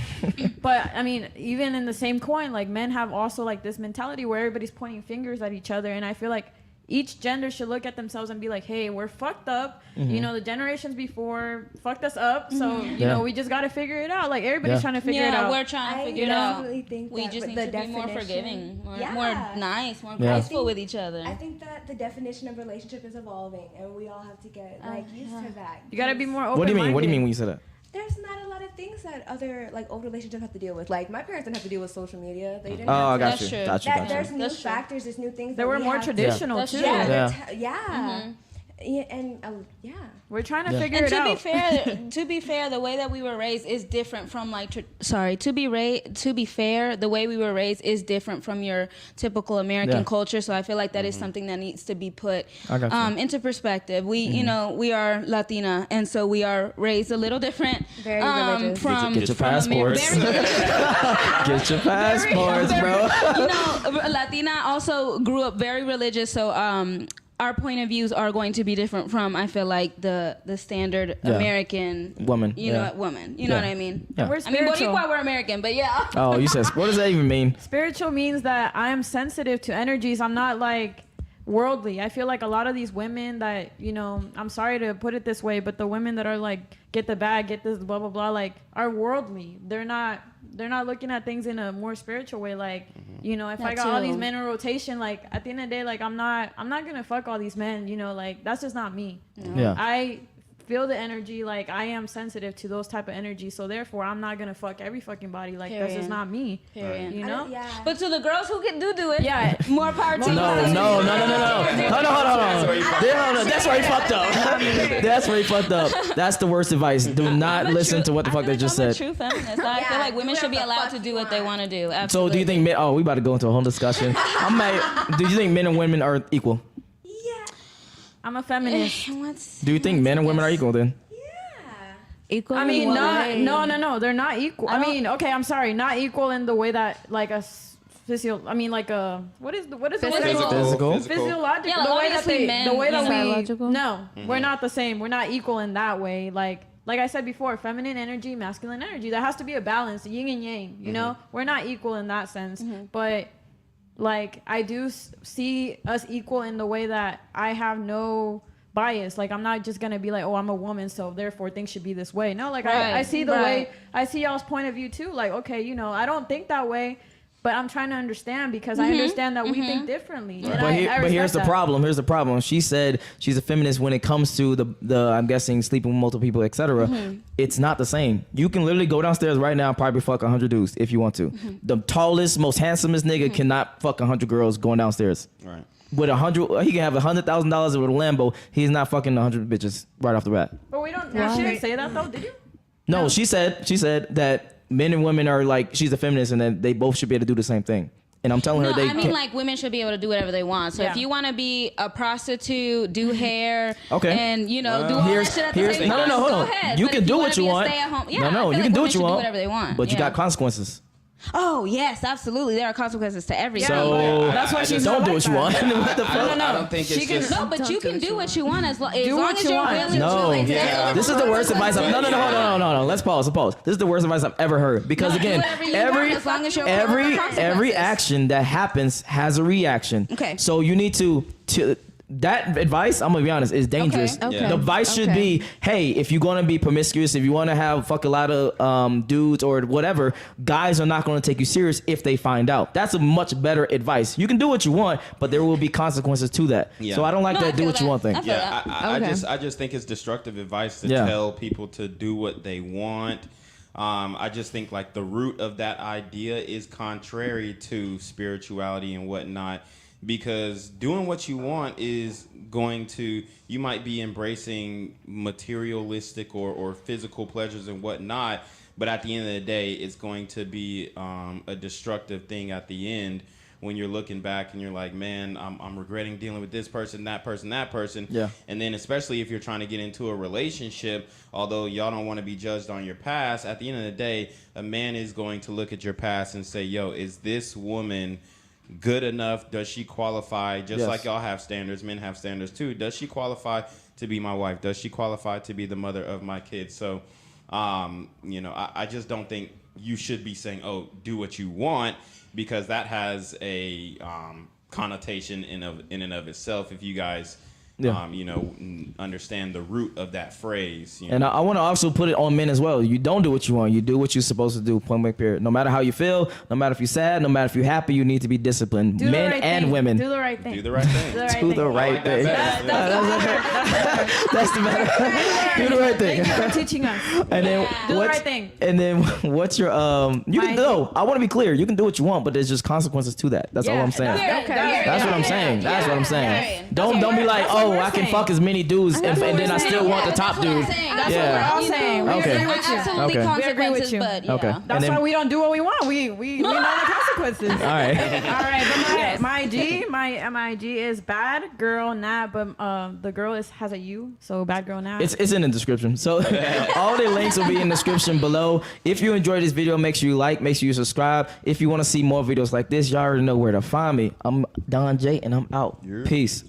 but I mean, even in the same coin, men have also this mentality where everybody's pointing fingers at each other, and I feel like each gender should look at themselves and be like, hey, we're fucked up. Mm-hmm. The generations before fucked us up. So, we just got to figure it out. Everybody's trying to figure it out. Yeah, we're trying to figure it out. Think we just need to be more forgiving, more nice, more graceful with each other. I think that the definition of relationship is evolving, and we all have to get used to that. You got to be more open-minded. What do you mean when you say that? There's not a lot of things that other old relationships have to deal with. My parents didn't have to deal with social media. They didn't. Oh, got you. There's new factors. There's new things. They were more traditional too. Yeah. Mm-hmm. Yeah, and we're trying to figure and it to out. To be fair, the way that we were raised is different from to be fair, the way we were raised is different from your typical American culture. So I feel like that is something that needs to be put into perspective. We, you know, we are Latina, and so we are raised a little different. Very religious. Get your passports. Get your passports, bro. You know, Latina also grew up very religious, so our point of views are going to be different from, I feel like, the standard American woman. You know, woman. You know what I mean? Yeah. We're spiritual. We're American, but yeah. Oh, you said, what does that even mean? Spiritual means that I am sensitive to energies. I'm not like worldly. I feel like a lot of these women that, you know, I'm sorry to put it this way, but the women that are like, get the bag, get this, blah, blah, blah, like, are worldly. They're not looking at things in a more spiritual way. Like, you know, if I got all these men in rotation, like, at the end of the day, like, I'm not gonna fuck all these men, you know, like, that's just not me. Yeah. I feel the energy, like, I am sensitive to those type of energies, so therefore I'm not gonna fuck every fucking body. Like, that's just not me. Period. You know? But to the girls who can do it, yeah, more power to you. No. Hold on. That's where he fucked up. That's where he fucked up. That's the worst advice. Do not listen to what the fuck they just said. True feminist. I feel like women should be allowed to do what they want to do. Absolutely. So do you think men? Oh, we about to go into a whole discussion. Do you think men and women are equal? I'm a feminist. Do you think men and women are equal then? Equal? I mean, no, they're not equal. I mean, okay, I'm sorry, not equal in the way that like a physiological. What is the Physical. physiological? Yeah, the way that we biological? no, we're not the same. We're not equal in that way. Like I said before, feminine energy, masculine energy. There has to be a balance, yin and yang. You know, we're not equal in that sense, but. Like, I do see us equal in the way that I have no bias. Like, I'm not just going to be like, oh, I'm a woman, so therefore things should be this way. No, like, I see the way, I see y'all's point of view too. Like, okay, you know, I don't think that way, but I'm trying to understand because I understand that we think differently. Right. And But here's the problem. Here's the problem. She said she's a feminist when it comes to the I'm guessing sleeping with multiple people, etc. It's not the same. You can literally go downstairs right now and probably fuck 100 dudes if you want to. The tallest, most handsomest nigga cannot fuck 100 girls going downstairs. Right. With 100, he can have $100,000 with a Lambo. He's not fucking 100 bitches right off the bat. But we shouldn't say that though, did you? No, she said that men and women are like, she's a feminist and that they both should be able to do the same thing. And I'm telling her they can't. like women should be able to do whatever they want. So if you want to be a prostitute, do hair, and you know, do all that shit at the same time, hold go on. ahead. You But can if do you what you want. No, you can do what you want. Whatever they want. But you got consequences. Oh yes, absolutely. There are consequences to everything. So that's why she's don't do what you want. I don't think it's just. No, but you can do what you want as long as you're willing to. This is the worst advice. No. Hold on. Let's pause. This is the worst advice I've ever heard. Because again, every action that happens has a reaction. Okay. So you need to. That advice, I'm gonna be honest, is dangerous. Okay. The advice should be, hey, if you're gonna be promiscuous, if you want to fuck a lot of dudes or whatever, guys are not gonna take you serious if they find out. That's a much better advice. You can do what you want, but there will be consequences to that. Yeah. So I don't like that do what you want thing. I just think it's destructive advice to tell people to do what they want. I just think like the root of that idea is contrary to spirituality and whatnot. Because doing what you want is going to, you might be embracing materialistic or physical pleasures and whatnot, but at the end of the day, it's going to be a destructive thing at the end when you're looking back and you're like, man, I'm regretting dealing with this person, that person. Yeah. And then especially if you're trying to get into a relationship, although y'all don't want to be judged on your past, at the end of the day, a man is going to look at your past and say, yo, is this woman good enough? Does she qualify? Just like y'all have standards, men have standards too. Does she qualify to be my wife? Does she qualify to be the mother of my kids? So, I just don't think you should be saying, oh, do what you want, because that has a connotation in and of itself. If you guys understand the root of that phrase. And I want to also put it on men as well. You don't do what you want. You do what you're supposed to do, point blank period. No matter how you feel, no matter if you're sad, no matter if you're happy, you need to be disciplined. Men and women. Do the right thing. Do the right thing. Do the right thing. That's the better. Do the right thing. Thank you for teaching us. And then do the right thing. And then what's your you can no, I want to be clear. You can do what you want, but there's just consequences to that. That's all I'm saying. That's what I'm saying. Don't be like, oh, I can fuck as many dudes, and then I still want the top dude. That's what we're all saying. We agree with you. Absolutely consequences, but Okay. That's why we don't do what we want. We know the consequences. All right. All right, but my MIG is bad girl Nat, but the girl has a U, so bad girl Nat. It's in the description. So all the links will be in the description below. If you enjoyed this video, make sure you like, make sure you subscribe. If you want to see more videos like this, y'all already know where to find me. I'm Don Jaye, and I'm out. Peace.